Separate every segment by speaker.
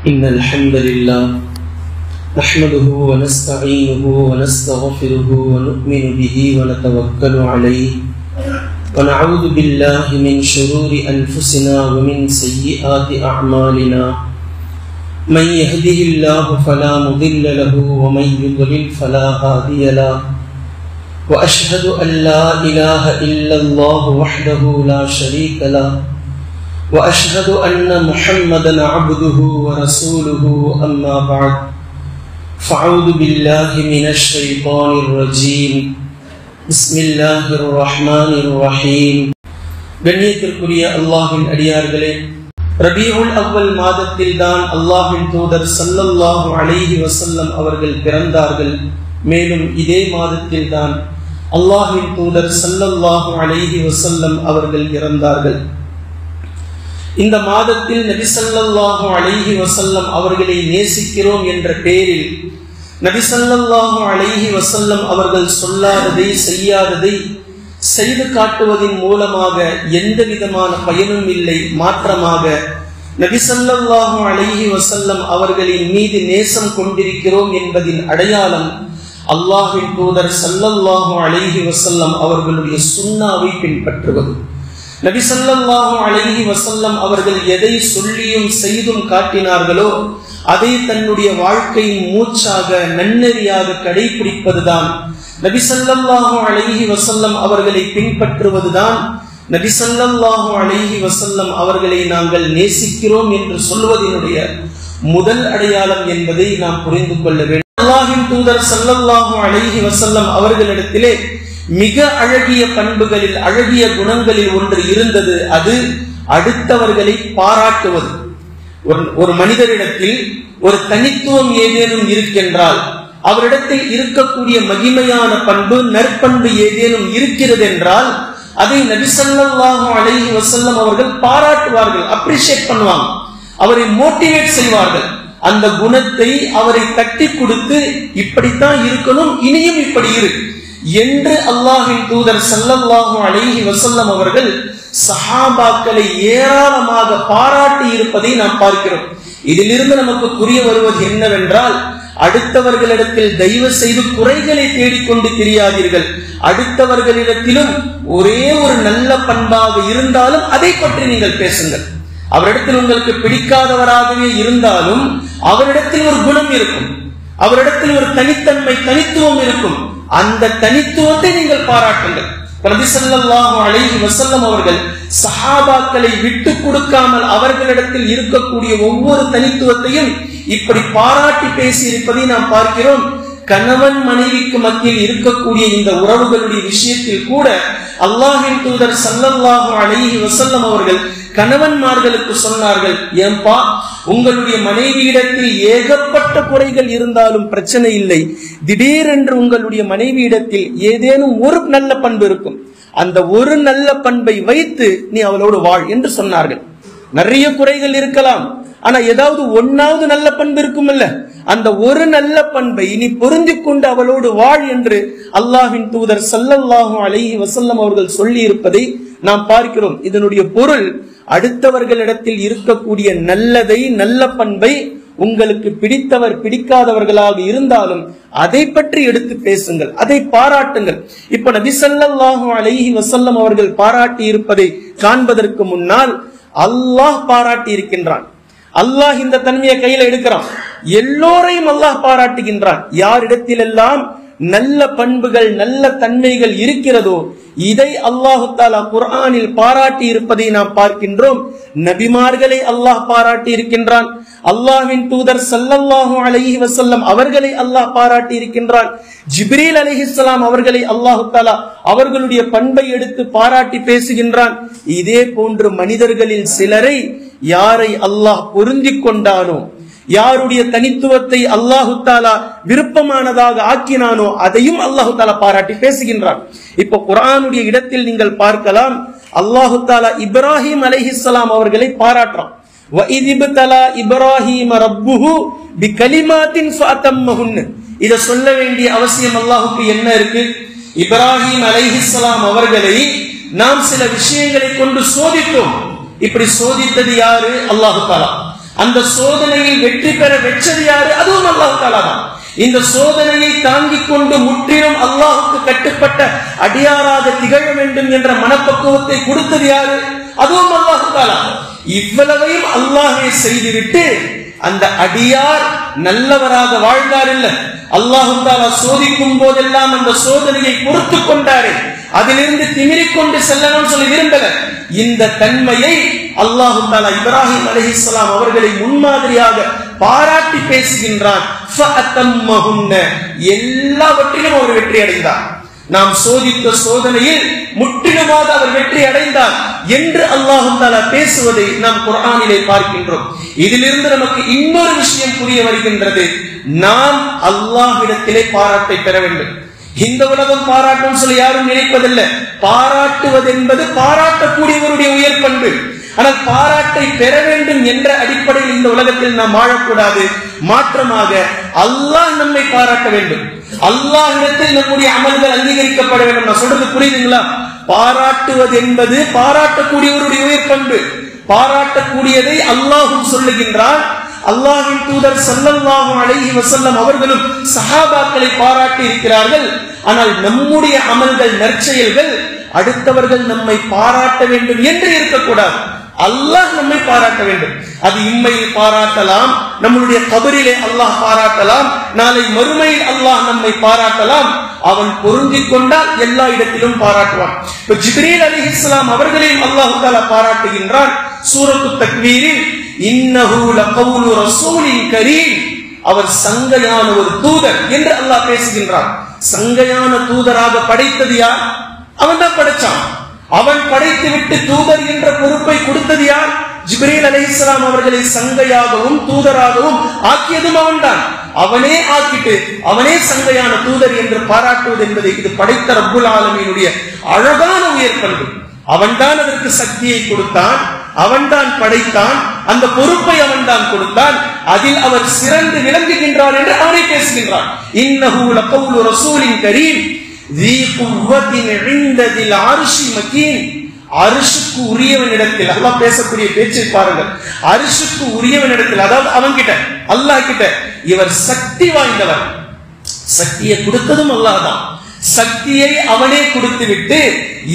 Speaker 1: إن الحمد لله نحمده ونستعينه ونستغفره ونؤمن به ونتوكل عليه ونعوذ بالله من شرور أنفسنا ومن سيئات أعمالنا من يهده الله فلا مضل له ومن يضلل فلا هادي له وأشهد أن لا إله إلا الله وحده لا شريك له وأشهد أن محمدا عبده ورسوله أما بعد فأعوذ بالله من الشيطان الرجيم بسم الله الرحمن الرحيم கண்ணியத்திற்குரிய அல்லாஹ்வின் அடியார்களே, ரபீஉல் அவ்வல் மாதத்தில் தான் அல்லாஹ்வின் தூதர் ஸல்லல்லாஹு அலைஹி வஸல்லம் அவர்கள் பிறந்தார்கள். மேலும் இதே மாதத்தில் தான் அல்லாஹ்வின் தூதர் ஸல்லல்லாஹு அலைஹி வஸல்லம் அவர்கள் இறந்தார்கள். இந்த மாதத்தில் நபி ஸல்லல்லாஹு அலைஹி வஸல்லம் அவர்களை நேசிக்கிறோம் என்ற பெயரில் நபி ஸல்லல்லாஹு அலைஹி வஸல்லம் அவர்கள் சொல்லாததை செய்யாததை செய்து காட்டுவதன் மூலமாக எந்த விதமான பயனும் இல்லை. மாற்றமாக நபி ஸல்லல்லாஹு அலைஹி வஸல்லம் அவர்களின் மீது நேசம் கொண்டிருக்கிறோம் என்பதின் அடையாளம் அல்லாஹ்வின் தூதர் ஸல்லல்லாஹு அலைஹி வஸல்லம் அவர்களுடைய சுன்னாவை பின்பற்றுவது. நபி ஸல்லல்லாஹு அலைஹி வஸல்லம் அவர்கள் எதை சொல்லியும் செய்தும் காட்டினார்களோ அதை தன்னுடைய வாழ்க்கையின் மூச்சாக நன்னெறியாக கடைபிடிப்பதுதான் நபி ஸல்லல்லாஹு அலைஹி வஸல்லம் அவர்களை பின்பற்றுவதுதான் நபி ஸல்லல்லாஹு அலைஹி வஸல்லம் அவர்களை நாங்கள் நேசிக்கிறோம் என்று சொல்வதனுடைய முதல் அடையாளம் என்பதை நாம் புரிந்து கொள்ள வேண்டும். அல்லாஹ்வின் தூதர் ஸல்லல்லாஹு அலைஹி வஸல்லம் அவர்களிடத்திலே மிக அழகிய பண்புகளில் அழகிய குணங்களில் ஒன்று இருந்தது. அது அடுத்தவர்களை பாராட்டுவது. ஒரு மனிதரிடத்தில் ஒரு தனித்துவம் ஏதேனும் இருக்கின்றால், அவரிடத்தில் இருக்கக்கூடிய மகிமையான பண்பு நற்பண்பு ஏதேனும் இருக்கிறது என்றால் அதை நபி ஸல்லல்லாஹு அலைஹி வஸல்லம் அவர்கள் பாராட்டுவார்கள், அப்ரிஷியேட் பண்ணுவாங்க, அவரை மோட்டிவேட் செய்வார்கள். அந்த குணத்தை அவரை தட்டி கொடுத்து இப்படித்தான் இருக்கணும், இனியும் இப்படி இரு என்று அல்லாஹ்வின் தூதர் ஸல்லல்லாஹு அலைஹி வஸல்லம் அவர்கள் சஹாபாக்களை ஏராளமாக பாராட்டி இருப்பதை நாம் பார்க்கிறோம். இதிலிருந்து நமக்கு புரிய வருவது என்னவென்றால், அடுத்தவர்களிடத்தில் தயவு செய்து குறைகளை தேடிக்கொண்டு தெரியாதீர்கள். அடுத்தவர்களிடத்திலும் ஒரே ஒரு நல்ல பண்பாக இருந்தாலும் அதை பற்றி நீங்கள் பேசுங்கள். அவரிடத்தில் உங்களுக்கு பிடிக்காதவராகவே இருந்தாலும் அவரிடத்தில் ஒரு குணம் இருக்கும், அவரிடத்தில் ஒரு தனித்தன்மை தனித்துவம் இருக்கும். அந்த தனித்துவத்தை நீங்கள் பாராட்டுங்கள். நபி ஸல்லல்லாஹு அலைஹி வஸல்லம் அவர்கள் சஹாபாக்களை விட்டு கொடுக்காமல் அவர்களிடத்தில் இருக்கக்கூடிய ஒவ்வொரு தனித்துவத்தையும் இப்படி பாராட்டி பேசி இருப்பதை நாம் பார்க்கிறோம். கணவன் மனைவிக்கு மத்தியில் இருக்கக்கூடிய இந்த உறவுகளுடைய விஷயத்தில் கூட அல்லாஹ்வின் தூதர் ஸல்லல்லாஹு அலைஹி வஸல்லம் அவர்கள் கணவன்மார்களுக்கு சொன்னார்கள், ஏன்பா உங்களுடைய மனைவியிடத்தில் ஏகப்பட்ட குறைகள் இருந்தாலும் பிரச்சனை இல்லை, திடீரென்று உங்களுடைய மனைவியிடத்தில் ஏதேனும் ஒரு நல்ல பண்பு இருக்கும், அந்த ஒரு நல்ல பண்பை வைத்து நீ அவளோடு வாழ் என்று சொன்னார்கள். நிறைய குறைகள் இருக்கலாம், ஆனா ஏதாவது ஒன்னாவது நல்ல பண்பு இருக்கும் இல்ல, அந்த ஒரு நல்ல பண்பை நீ பொருந்தி கொண்டு அவளோடு வாழ் என்று அல்லாஹ்வின் தூதர் ஸல்லல்லாஹு அலைஹி வஸல்லம் அவர்கள் சொல்லி இருப்பதை நாம் பார்க்கிறோம். இதனுடைய பொருள், அடுத்தவர்களிடத்தில் இருக்கக்கூடிய நல்லதை நல்ல பண்பை உங்களுக்கு பிடித்தவர் பிடிக்காதவர்களாக இருந்தாலும் அதை பற்றி எடுத்து பேசுங்கள், அதை பாராட்டுங்கள். இப்ப நபி ஸல்லல்லாஹு அலைஹி வஸல்லம் அவர்கள் பாராட்டி இருப்பதை காண்பதற்கு முன்னால் அல்லாஹ் பாராட்டி இருக்கின்றான். அல்லாஹ் இந்த தன்மையை கையில எடுக்கிறான். எல்லோரையும் அல்லாஹ் பாராட்டுகின்றான். யாரிடத்திலெல்லாம் நல்ல பண்புகள் நல்ல தன்மைகள் இருக்கிறதோ இதை அல்லாஹு தஆலா குர்ஆனில் பாராட்டி இருப்பதை நாம் பார்க்கின்றோம். நபிமார்களை அல்லாஹ் பாராட்டி இருக்கின்றான். அல்லாஹ்வின் தூதர் ஸல்லல்லாஹு அலைஹி வஸல்லம் அவர்களை அல்லாஹ் பாராட்டி இருக்கின்றான். ஜிப்ரீல் அலைஹிஸ்ஸலாம் அவர்களை அல்லாஹு தஆலா அவர்களுடைய பண்பை எடுத்து பாராட்டி பேசுகின்றான். இதே போன்று மனிதர்களில் சிலரை யாரை அல்லாஹ் பொருந்தி கொண்டானோ, யாருடைய தனித்துவத்தை அல்லாஹு தஆலா விருப்பமானதாக ஆக்கினானோ அதையும் அல்லாஹு தஆலா பாராட்டி பேசுகின்றான். இப்போ குர்ஆனுடைய இடத்தில் நீங்கள் பார்க்கலாம், அல்லாஹு தஆலா இப்ராஹிம் அலைஹிஸ்ஸலாம் அவர்களை பாராட்டுறான். வஇதிப்தலா இப்ராஹீம ரப்புஹு பிகலிமாத்தின் ஃபஅத்தம்மஹுன்ன. இத சொல்ல வேண்டிய அவசியம் அல்லாஹ்வுக்கு என்ன இருக்கு? இப்ராஹிம் அலைஹிஸ்ஸலாம் அவர்களை நாம் சில விஷயங்களை கொண்டு சோதித்தோம். இப்படி சோதித்தது யாரு? அல்லாஹ் தஆலா. அந்த சோதனையில் வெற்றி பெற வெச்சது யாரு? அதுவும் அல்லாஹ் தஆலா தான். இந்த சோதனையை தாங்கிக் கொண்டு முற்றிலும் அல்லாஹ்வுக்கு கட்டுப்பட்ட அடியாராக திகழ வேண்டும் என்ற மனப்பக்குவத்தை கொடுத்தது யாரு? அதுவும் அல்லாஹ் தஆலா. இவ்வளவையும் அல்லாஹ்வே செய்துவிட்டு அந்த அடியார் நல்லவராக வாழ்ந்தார் இல்ல, அல்லாஹ் தஆலா சோதிக்கும் போதெல்லாம் அந்த சோதனையை பொறுத்து கொண்டாரே, அதிலிருந்து திமிரிக்கொண்டு செல்லணும்னு சொல்லி விரும்பல. இந்த தன்மையை அல்லாஹ் தஆலா இப்ராஹிம் அலைஹிஸ்ஸலாம் அவர்களை முன்மாதிரியாக பாராட்டி பேசுகின்றான். எல்லாவற்றிலும் அவர் வெற்றி அடைந்தார். நாம் சோதித்த சோதனையில் முற்றிலுமாக அவர் வெற்றி அடைந்தார் என்று அல்லாஹ் தஆலா பேசுவதை நாம் குர்ஆனிலே பார்க்கின்றோம். இதிலிருந்து நமக்கு இன்னொரு விஷயம் புரிய வருகின்றது. நாம் அல்லாஹ்விடத்திலே பாராட்டை பெற வேண்டும். இந்த உலகம் பாராட்டும் சொல்லி யாரும் நினைப்பதில்லை. பாராட்டுவது என்பது பாராட்டக்கூடியவருடைய உயர் பண்பு. ஆனால் பாராட்டை பெற வேண்டும் என்ற அடிப்படையில் இந்த உலகத்தில் நாம் வாழக்கூடாது. மாற்றமாக அல்லாஹ் நம்மை பாராட்ட வேண்டும். அல்லாஹ்விடத்தில் நம்முடைய அமல்கள் அங்கீகரிக்கப்பட வேண்டும். நான் சொல்றது புரியுதுங்களா? பாராட்டுவது என்பது பாராட்டக்கூடியவருடைய உயர் பண்பு. பாராட்டக்கூடியதை அல்லாஹும் சொல்லுகின்றான். அல்லாஹ்வின் தூதர் ஸல்லல்லாஹு அலைஹி வஸல்லம் அவர்களும் சஹாபாக்களை பாராட்டி இருக்கிறார்கள். ஆனால் நம்முடைய அமல்கள், நற்செயல்கள் அடுத்தவர்கள் நம்மை பாராட்ட வேண்டும் என்று இருக்கக்கூடாது. அல்லாஹ் நம்மை பாராட்ட வேண்டும். அது இம்மையில் பாராட்டலாம், நம்முடைய கபரிலே அல்லாஹ் பாராட்டலாம், நாளை மறுமையில் அல்லாஹ் நம்மை பாராட்டலாம். அவன் பொருந்திக் கொண்டால் எல்லா இடத்திலும் பாராட்டுவான். இப்ப ஜிப்ரீல் அலைஹிஸ்ஸலாம் அவர்களையும் அல்லாஹ் தஆலா பாராட்டுகின்றான். சூரத்து தக்வீரில் இன்னஹு லகவுலு ரசூலின் கரீம், அவர் சங்கையான ஒரு தூதர் என்று அல்லாஹ் பேசுகின்றான். சங்கையான தூதராக படைத்தது யார்? அவன் தான் படைச்சான். அவன் படைத்து விட்டு தூதர் என்ற பொறுப்பை கொடுத்தது யார்? ஜிப்ரீல் அலைஹிஸ்ஸலாம் அவர்களை சங்கையாகவும் தூதராகவும் ஆக்கியதும் அவன்தான். அவனே ஆக்கிட்டு அவனே சங்கையான தூதர் என்று பாராட்டுவது என்பதை இது படைத்த ரப்புல் ஆலமீனுடைய அழகான உயர் பண்பு. அவன்தான் அதற்கு சக்தியை கொடுத்தான், அவன்தான் படைத்தான், அந்த பொறுப்பை அவன்தான் கொடுத்தான். அதில் அவர் சிறந்து விளங்குகின்றார் என்று அவனை பேசுகின்றான். இன்னஹு லகவுலு ரசூலின் கரீம் ذي قوة عند ذي العرش مكين. அரிஷுக்கு உரியவனிடத்தில் அல்லாஹ் பேசக்கூடிய பேச்சை பாருங்கள். அரிஷுக்கு உரியவனிடத்தில், அதாவது அவன் கிட்ட, அல்லாஹ் கிட்ட இவர் சக்தி வாய்ந்தவர். சக்தியை கொடுத்ததும் அல்லாஹ் தான். சக்தியை அவனே கொடுத்து விட்டு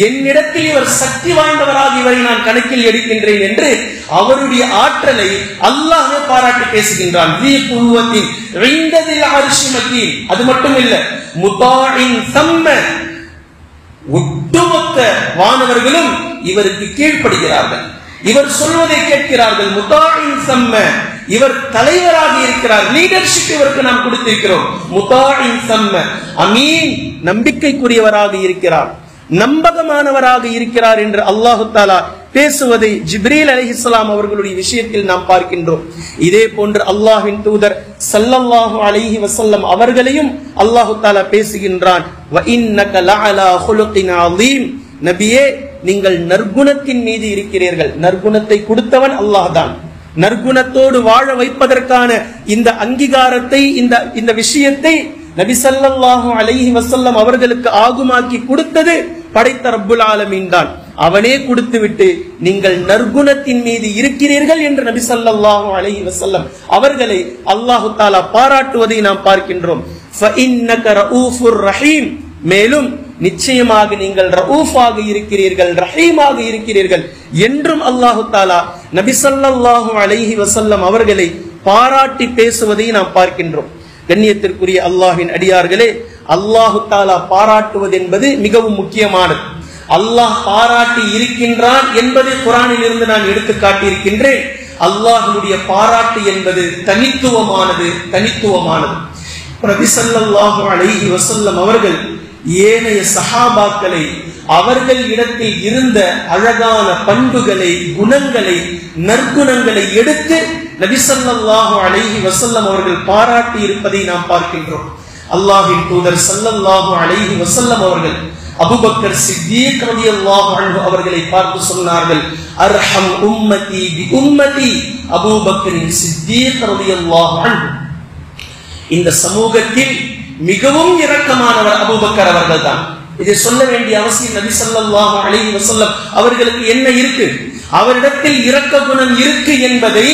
Speaker 1: என்னிடத்தில் இவர் சக்தி வாய்ந்தவராக இவரை நான் கணக்கில் எடுக்கின்றேன் என்று அவருடைய ஆற்றலை அல்லாஹ்வே பாராட்டி பேசுகின்றான். அது மட்டும் இல்ல, முதாஇன் சம்ம, ஒட்டுமொத்த வானவர்களும் இவருக்கு கீழ்ப்படுகிறார்கள், இவர் சொல்வதை கேட்கிறார்கள். முதாஇன் சம்ம, இவர் தலைவராக இருக்கிறார், லீடர்ஷிப் இவருக்கு நாம் கொடுத்திருக்கிறோம். முதாஇன் சம்ம அமீன், நம்பிக்கைக்குரியவராக இருக்கிறார், நம்பகமானவராக இருக்கிறார் என்று அல்லாஹு தஆலா பேசுவதை ஜிப்ரீல் அலைஹிஸ்ஸலாம் அவர்களுடைய விஷயத்தில் நாம் பார்க்கின்றோம். இதே போன்று அல்லாஹ்வின் தூதர் ஸல்லல்லாஹு அலைஹி வஸல்லம் அவர்களையும் அல்லாஹு தஆலா பேசுகின்றான். வ இன்னக லஅலா குலுகின் அதீம், நபியே நீங்கள் நற்குணத்தின் மீது இருக்கிறீர்கள். நற்குணத்தை கொடுத்தவன் அல்லாஹ் தான். நற்குணத்தோடு வாழ வைப்பதற்கான இந்த அங்கீகாரத்தை, இந்த விஷயத்தை நபி ஸல்லல்லாஹு அலைஹி வஸல்லம் அவர்களுக்கு ஆகுமாக்கி கொடுத்தது படைத்த ரப்புல் ஆலமீன் தான். அவனே கொடுத்து விட்டு நீங்கள் நற்குணத்தின் மீது இருக்கிறீர்கள் என்று நபி ஸல்லல்லாஹு அலைஹி வஸல்லம் அவர்களை அல்லாஹ் தஆலா பாராட்டுவதை நாம் பார்க்கின்றோம். ஃபஇன்னக ரഊஃபுர் ரஹீம், மேலும் நிச்சயமாக நீங்கள் ரഊஃபாக இருக்கிறீர்கள், ரஹீமாக இருக்கிறீர்கள் என்றும் அல்லாஹ் தஆலா நபி ஸல்லல்லாஹு அலைஹி வஸல்லம் அவர்களை பாராட்டி பேசுவதை நாம் பார்க்கின்றோம். கண்ணியத்திற்குரிய அல்லாஹ்வின் அடியார்களே, அல்லாஹ் தஆலா பாராட்டுவது என்பது மிகவும் முக்கியமானது. அல்லாஹ் பாராட்டி இருக்கின்றான் என்பதை குர்ஆனில் இருந்து நான் எடுத்து காட்டியிருக்கின்றேன். அல்லாஹ்வுடைய பாராட்டு என்பது தனித்துவமானது. நபி ஸல்லல்லாஹு அலைஹி வஸல்லம் அவர்கள் ஏனைய சஹாபாக்களை, அவர்கள் இடத்தில் இருந்த அழகான பண்புகளை, குணங்களை, நற்குணங்களை எடுத்து நபி ஸல்லல்லாஹு அலைஹி வஸல்லம் அவர்கள் பாராட்டி இருப்பதை நாம் பார்க்கின்றோம். அல்லாஹ்வின் தூதர் ஸல்லல்லாஹு அலைஹி வஸல்லம் அவர்கள் அபூபக்கர் சித்தீக் ரலியல்லாஹு அன்ஹு அவர்களை பார்த்து சொன்னார்கள், அர்ஹம் உம்மதி பி உம்மதி அபூபக்கர் சித்தீக் ரலியல்லாஹு அன்ஹு. இந்த சமூகத்தில் மிகவும் இரக்கமானவர் அபூபக்கர் அவர்கள் தான். இதை சொல்ல வேண்டிய அவசியம் நபி ஸல்லல்லாஹு அலைஹி வஸல்லம் அவர்களுக்கு என்ன இருக்கு, அவரிடத்தில் இரக்க குணம் இருக்கு என்பதை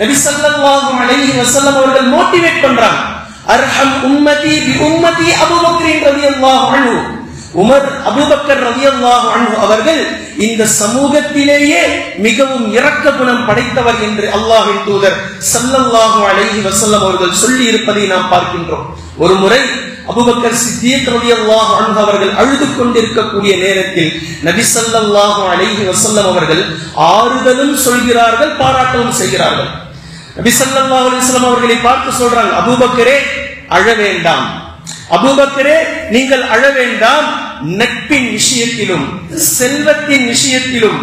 Speaker 1: நபி ஸல்லல்லாஹு அலைஹி வஸல்லம் அவர்கள் மோட்டிவேட் பண்றாங்க. அர்ஹம் உம்மதி பி உம்மதி அபூபக்கர் ரலியல்லாஹு அன்ஹு. உமர் அபூபக்கர் ரலியல்லாஹு அன்ஹு அவர்கள் இந்த சமூகத்திலேயே மிகவும் இரக்க குணம் படைத்தவர் என்று அல்லாஹ்வின் தூதர் ஸல்லல்லாஹு அலைஹி வஸல்லம் அவர்கள் சொல்லி இருப்பதை நாம் பார்க்கின்றோம். ஒரு முறை அபூபக்கர் சித்தீக் ரலியல்லாஹு அன்ஹு அவர்கள் அழுது கொண்டிருக்கக்கூடிய நேரத்தில் நபி ஸல்லல்லாஹு அலைஹி வஸல்லம் அவர்கள் ஆறுதலும் சொல்கிறார்கள், பாராட்டவும் செய்கிறார்கள். நபி ஸல்லல்லாஹு அலைஹி வஸல்லம் அவர்களை பார்த்து சொல்றாங்க, அபூபக்கரே அழ வேண்டாம், அபூபக்கரே நீங்கள் அழ வேண்டாம். நட்பின் விஷயத்திலும் செல்வத்தின் விஷயத்திலும்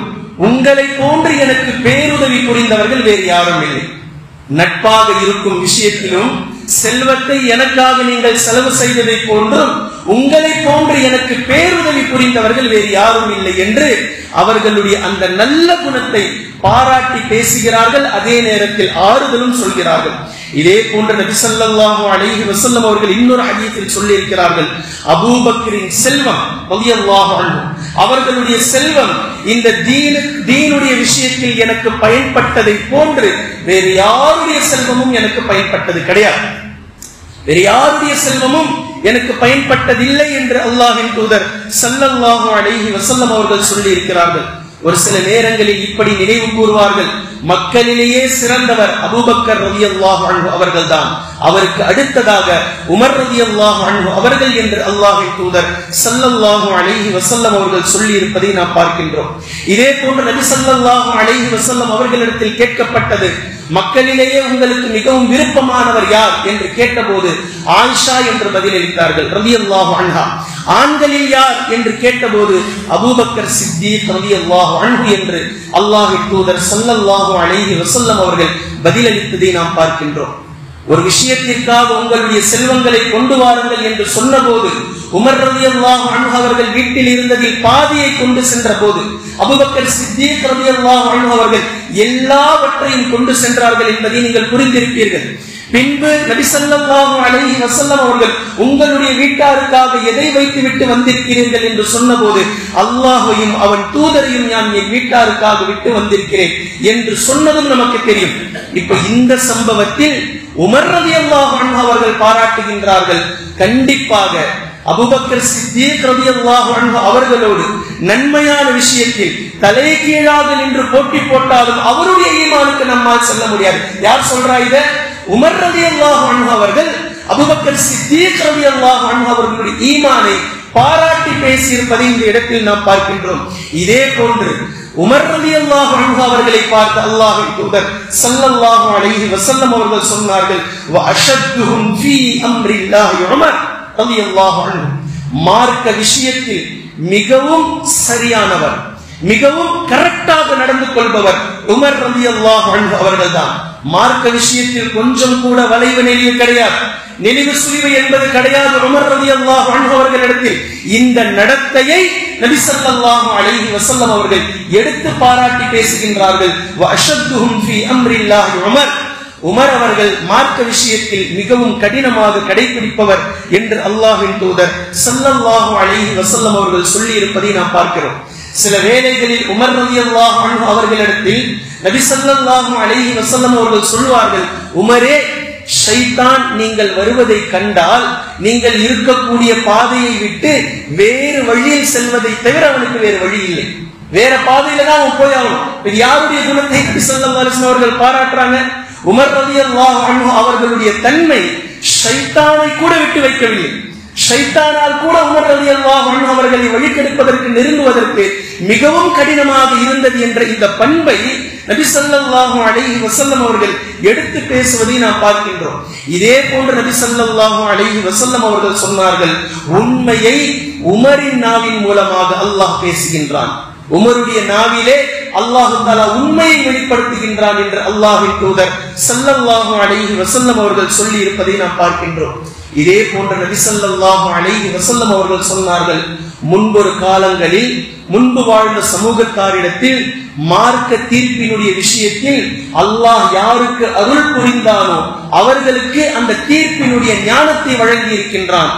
Speaker 1: உங்களை போன்று எனக்கு பேருதவி புரிந்தவர்கள் வேறு யாரும் இல்லை. நட்பாக இருக்கும் விஷயத்திலும் செல்வத்தை எனக்காக நீங்கள் செலவு செய்ததை போன்றும் உங்களை போன்று எனக்கு பேருதவி புரிந்தவர்கள் வேறு யாரும் இல்லை என்று அவர்களுடைய அந்த நல்ல குணத்தை பாராட்டி பேசுகிறார்கள். அதே நேரத்தில் ஆறுதலும் சொல்கிறார்கள். இதே போன்ற நபி ஸல்லல்லாஹு அலைஹி வஸல்லம் அவர்கள் இன்னொரு ஹதீஸில் சொல்லி இருக்கிறார்கள், அபூபக்கரின் செல்வம் ரலியல்லாஹு அன்ஹு அவர்களுடைய செல்வம் இந்த தீனுடைய விஷயத்தில் எனக்கு பயன்பட்டதை போன்று வேறு யாருடைய செல்வமும் எனக்கு பயன்பட்டது கிடையாது, வேறு யாருடைய செல்வமும் எனக்கு பயன்பட்டதில்லை என்று அல்லாஹ்வின் தூதர் ஸல்லல்லாஹு அலைஹி வஸல்லம் அவர்கள் சொல்லி இருக்கிறார்கள். ஒரு சில நேரங்களில் இப்படி நினைவு கூறுவார்கள், மக்களிலேயே சிறந்தவர் அபூபக்கர் ரலியல்லாஹு அன்ஹு அவர்கள்தான், அவருக்கு அடுத்ததாக உமர் ரலியல்லாஹு அன்ஹு அவர்கள் என்று அல்லாஹ்வின் தூதர் ஸல்லல்லாஹு அலைஹி வஸல்லம் அவர்கள் சொல்லி இருப்பதை நாம் பார்க்கின்றோம். இதே போன்று நபி ஸல்லல்லாஹு அலைஹி வஸல்லம் அவர்களிடத்தில் கேட்கப்பட்டது, மக்களிலேயே உங்களுக்கு மிகவும் விருப்பமானவர் யார் என்று கேட்டபோது ஆயிஷா என்று பதிலளித்தார்கள் ரலியல்லாஹு அன்ஹா. ஆண்களில் யார் என்று கேட்டபோது அபூபக்கர் சித்தீக் ரலியல்லாஹு அன்ஹு என்று அல்லாஹ்வின் தூதர் ஸல்லல்லாஹு அலைஹி வஸல்லம் அவர்கள் பதிலளித்ததை நாம் பார்க்கின்றோம். ஒரு விஷயத்திற்காக உங்களுடைய செல்வங்களை கொண்டு வாருங்கள் என்று சொன்னபோது உமர் ரலியல்லாஹு அன்ஹு அவர்கள் வீட்டில் இருந்ததில் பாதியை கொண்டு சென்ற போது அபூபக்கர் சித்தீக் ரலியல்லாஹு அன்ஹு அவர்கள் எல்லாவற்றையும் கொண்டு சென்றார்கள் என்பதை நீங்கள் புரிந்திருப்பீர்கள். பின்பு நபி ஸல்லல்லாஹு அலைஹி வஸல்லம் அவர்கள் உங்களுடைய வீட்டாருக்காக எதை வைத்து விட்டு வந்திருக்கிறீர்கள் என்று சொன்னபோது அல்லாஹ்வையும் அவன் தூதரையும் நான் என் வீட்டாருக்காக விட்டு வந்திருக்கிறேன் என்று சொன்னதும் நமக்கு தெரியும். இப்ப இந்த சம்பவத்தில் உமர் ரலியல்லாஹு அன்ஹு அவர்கள் பாராட்டுகின்றார்கள், கண்டிப்பாக அபூபக்கர் சித்தீக் ரலியல்லாஹு அன்ஹு அவர்களோடு நன்மையான விஷயத்தில் தலைகீழாக நின்று போட்டி போட்டாலும் அவருடைய ஈமானுக்கு நம்மால் செல்ல முடியாது. யார் சொல்றா இத? உமர் ரலியல்லாஹு அன்ஹு அவர்கள் அபூபக்கர் சித்தீக் ரலியல்லாஹு அன்ஹு அவர்களுடைய ஈமானை பாராட்டி பேசியிருப்பதை இந்த இடத்தில் நாம் பார்க்கின்றோம். இதே போன்று உமர் ரலியல்லாஹு அன்ஹு அவர்களை பார்த்து அல்லாஹ்வின் தூதர் ஸல்லல்லாஹு அலைஹி வஸல்லம் அவர்கள் சொன்னார்கள், வ அஷத்துஹும் ஃபீ அம்ரில்லாஹி உமர் ரலியல்லாஹு அன்ஹு. மார்க்க விஷயத்தில் மிகவும் சரியானவர், மிகவும் கரெக்டாக நடந்து கொள்பவர் உமர் ரலியல்லாஹு அன்ஹு அவர்கள்தான். மார்க்க விஷயத்தில் கொஞ்சம் கூட வளைவு நெளிவு கிடையாது, நெளிவு சுழிவு என்பது கிடையாது. உமர் ரலியல்லாஹு அன்ஹு அவர்களிடத்தில் இந்த நடத்தையை நபி ஸல்லல்லாஹு அலைஹி வஸல்லம் அவர்கள் எடுத்து பாராட்டி பேசுகின்றார்கள். வ அஷத்துஹும் ஃபீ அம்ரில்லாஹி உமர். உமர் அவர்கள் மார்க்க விஷயத்தில் மிகவும் கடினமாக கடைபிடிப்பவர் என்று அல்லாஹ்வின் தூதர் ஸல்லல்லாஹு அலைஹி வஸல்லம் அவர்கள் சொல்லி இருப்பதை நாம் பார்க்கிறோம். சில வேளைகளில் உமர் ரலியல்லாஹு அன்ஹு அவர்களிடத்தில் நபி ஸல்லல்லாஹு அலைஹி வஸல்லம் அவர்கள் சொல்வார்கள், உமரே, ஷைத்தான் நீங்கள் வருவதை கண்டால் நீங்கள் இருக்கக்கூடிய பாதையை விட்டு வேறு வழியில் செல்வதை தவிர அவனுக்கு வேறு வழி இல்லை, வேற பாதையில தான் அவன் போய் ஆகணும். யாருடைய குணத்தை நபி ஸல்லல்லாஹு அலைஹி வஸல்லம் அவர்கள் பாராட்டுறாங்க? உமர் ரலியல்லாஹு அன்ஹு அவர்களுடைய தன்மை ஷைத்தானை கூட விட்டு வைக்கவில்லை. ஷைத்தானால் கூட உமர் ரலியல்லாஹு அன்ஹு அவர்களை வழிகெடுப்பதற்கு நெருங்குவதற்கு மிகவும் கடினமாக இருந்தது என்ற இந்த பண்பை நபி ஸல்லல்லாஹு அலைஹி வஸல்லம் அவர்கள் எடுத்து பேசுவதை நாம் பார்க்கின்றோம். இதே போன்று நபி ஸல்லல்லாஹு அலைஹி வஸல்லம் அவர்கள் சொன்னார்கள், உண்மையை உமரின் நாவின் மூலமாக அல்லாஹ் பேசுகின்றான், உமருடைய நாவிலே அல்லாஹ் தஆலா உண்மையை வெளிப்படுத்துகின்றான் என்று அல்லாஹ்வின் தூதர் ஸல்லல்லாஹு அலைஹி வஸல்லம் அவர்கள் சொல்லி இருப்பதை நாம் பார்க்கின்றோம். இதே போன்ற நபி ஸல்லல்லாஹு அலைஹி வஸல்லம் அவர்கள் சொன்னார்கள், முன்பொரு காலங்களில் முன்பு வாழ்ந்த சமூகத்தாரிடத்தில் மார்க்க தீர்ப்பினுடைய விஷயத்தில் அல்லாஹ் யாருக்கு அருள் புரிந்தானோ அவர்களுக்கு அந்த தீர்ப்பினுடைய ஞானத்தை வழங்கி இருக்கின்றான்.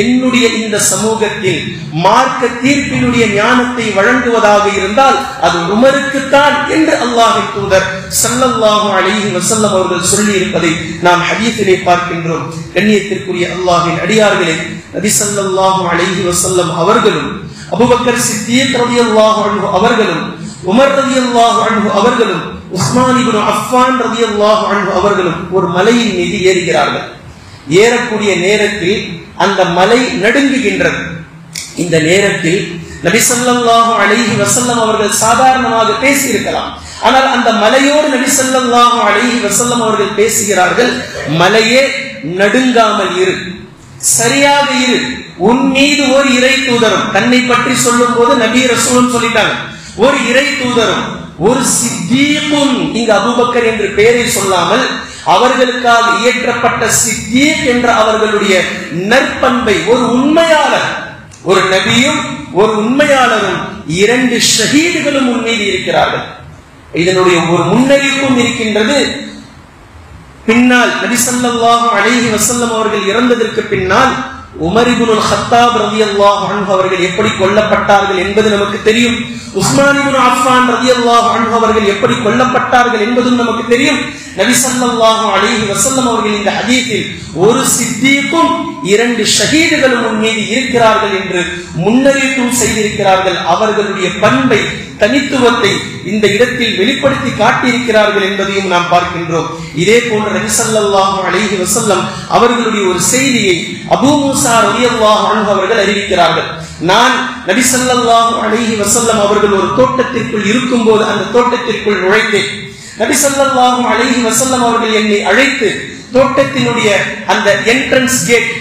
Speaker 1: என்னுடைய இந்த சமூகத்தில் மார்க்க தீர்ப்பினுடைய ஞானத்தை வழங்குவதாக இருந்தால் அது உமருக்குத்தான் என்று அல்லாஹ்வின் தூதர் ஸல்லல்லாஹு அலைஹி வஸல்லம் அவர்கள் சொல்லி இருப்பதை நாம் ஹதீஸிலே பார்க்கின்றோம். கண்ணியத்திற்குரிய அல்லாஹ்வின் அடியார்களே, நபி ஸல்லல்லாஹு அலைஹி வஸல்லம் அவர்களும் அபூபக்கர் சித்தீக் ரலியல்லாஹு அன்ஹு அவர்களும் உமர் ரலியல்லாஹு அன்ஹு அவர்களும் உஸ்மான் இப்னு அஃபான் ரலியல்லாஹு அன்ஹு அவர்களும் ஒரு மலையின் மீது ஏறுகிறார்கள். ஏறக்கூடிய நேரத்தில் அந்த மலை நடுங்குகின்றது. இந்த நேரத்தில் நபி ஸல்லல்லாஹு அலைஹி வஸல்லம் அவர்கள் சாதாரணமாக பேசி இருக்கலாம். ஆனால் அந்த மலையோடு நபி ஸல்லல்லாஹு அலைஹி வஸல்லம் அவர்கள் பேசுகிறார்கள், மலையே நடுங்காமல் இரு, சரியாக இரு, உன் மீது ஒரு இறை தூதரும், தன்னை பற்றி சொல்லும் போது நபி ரசூலும் சொல்லிட்டாங்க, ஒரு இறை தூதரும் ஒரு சித்தீக்கும், இங்கு அபூபக்கர் என்று பெயரை சொல்லாமல் அவர்களுக்காக இயற்றப்பட்ட சித்தீக் என்ற அவர்களுடைய நற்பண்பை, ஒரு உண்மையாளர், ஒரு நபியும் ஒரு உண்மையாளரும் 2 ஷஹீதுகளும் உன் மீது இருக்கிறார்கள். இதனுடைய ஒரு முன்னறிவிப்பும் இருக்கின்றது. பின்னால் நபி ஸல்லல்லாஹு அலைஹி வஸல்லம் அவர்கள் இறந்ததற்கு பின்னால் உமர் இப்னுல் கத்தாப் ரலியல்லாஹு அன்ஹு அவர்கள் எப்படி கொல்லப்பட்டார்கள் என்பது நமக்கு தெரியும். உஸ்மான் இப்னு அஃபான் ரலியல்லாஹு அன்ஹு அவர்கள் எப்படி கொல்லப்பட்டார்கள் என்பதும் நமக்கு தெரியும். நபி ஸல்லல்லாஹு அலைஹி வஸல்லம் அவர்கள் இந்த ஹதீஸில் ஒரு சித்தீக்கும் 2 ஷஹீதுகளும் உன் மீது இருக்கிறார்கள் என்று முன்னறிவிப்பும் செய்திருக்கிறார்கள். அவர்களுடைய பண்பை, தனித்துவத்தை இந்த இடத்தில் வெளிப்படுத்தி காட்டியிருக்கிறார்கள் என்பதையும் நாம் பார்க்கின்றோம். இதே போன்று நபி ஸல்லல்லாஹு அலைஹி வஸல்லம் அவர்களுடைய ஒரு செய்தியை அபூ மூஸா ரலியல்லாஹு அன்ஹு அவர்கள் அறிவிக்கிறார்கள். நான் நபி ஸல்லல்லாஹு அலைஹி வஸல்லம் அவர்கள் ஒரு தோட்டத்திற்குள் இருக்கும்போது அந்த தோட்டத்திற்குள் நுழைத்தேன். நபி ஸல்லல்லாஹு அலைஹி வஸல்லம் அவர்கள் என்னை அழைத்து தோட்டத்தினுடைய அந்த என்ட்ரன்ஸ் கேட்,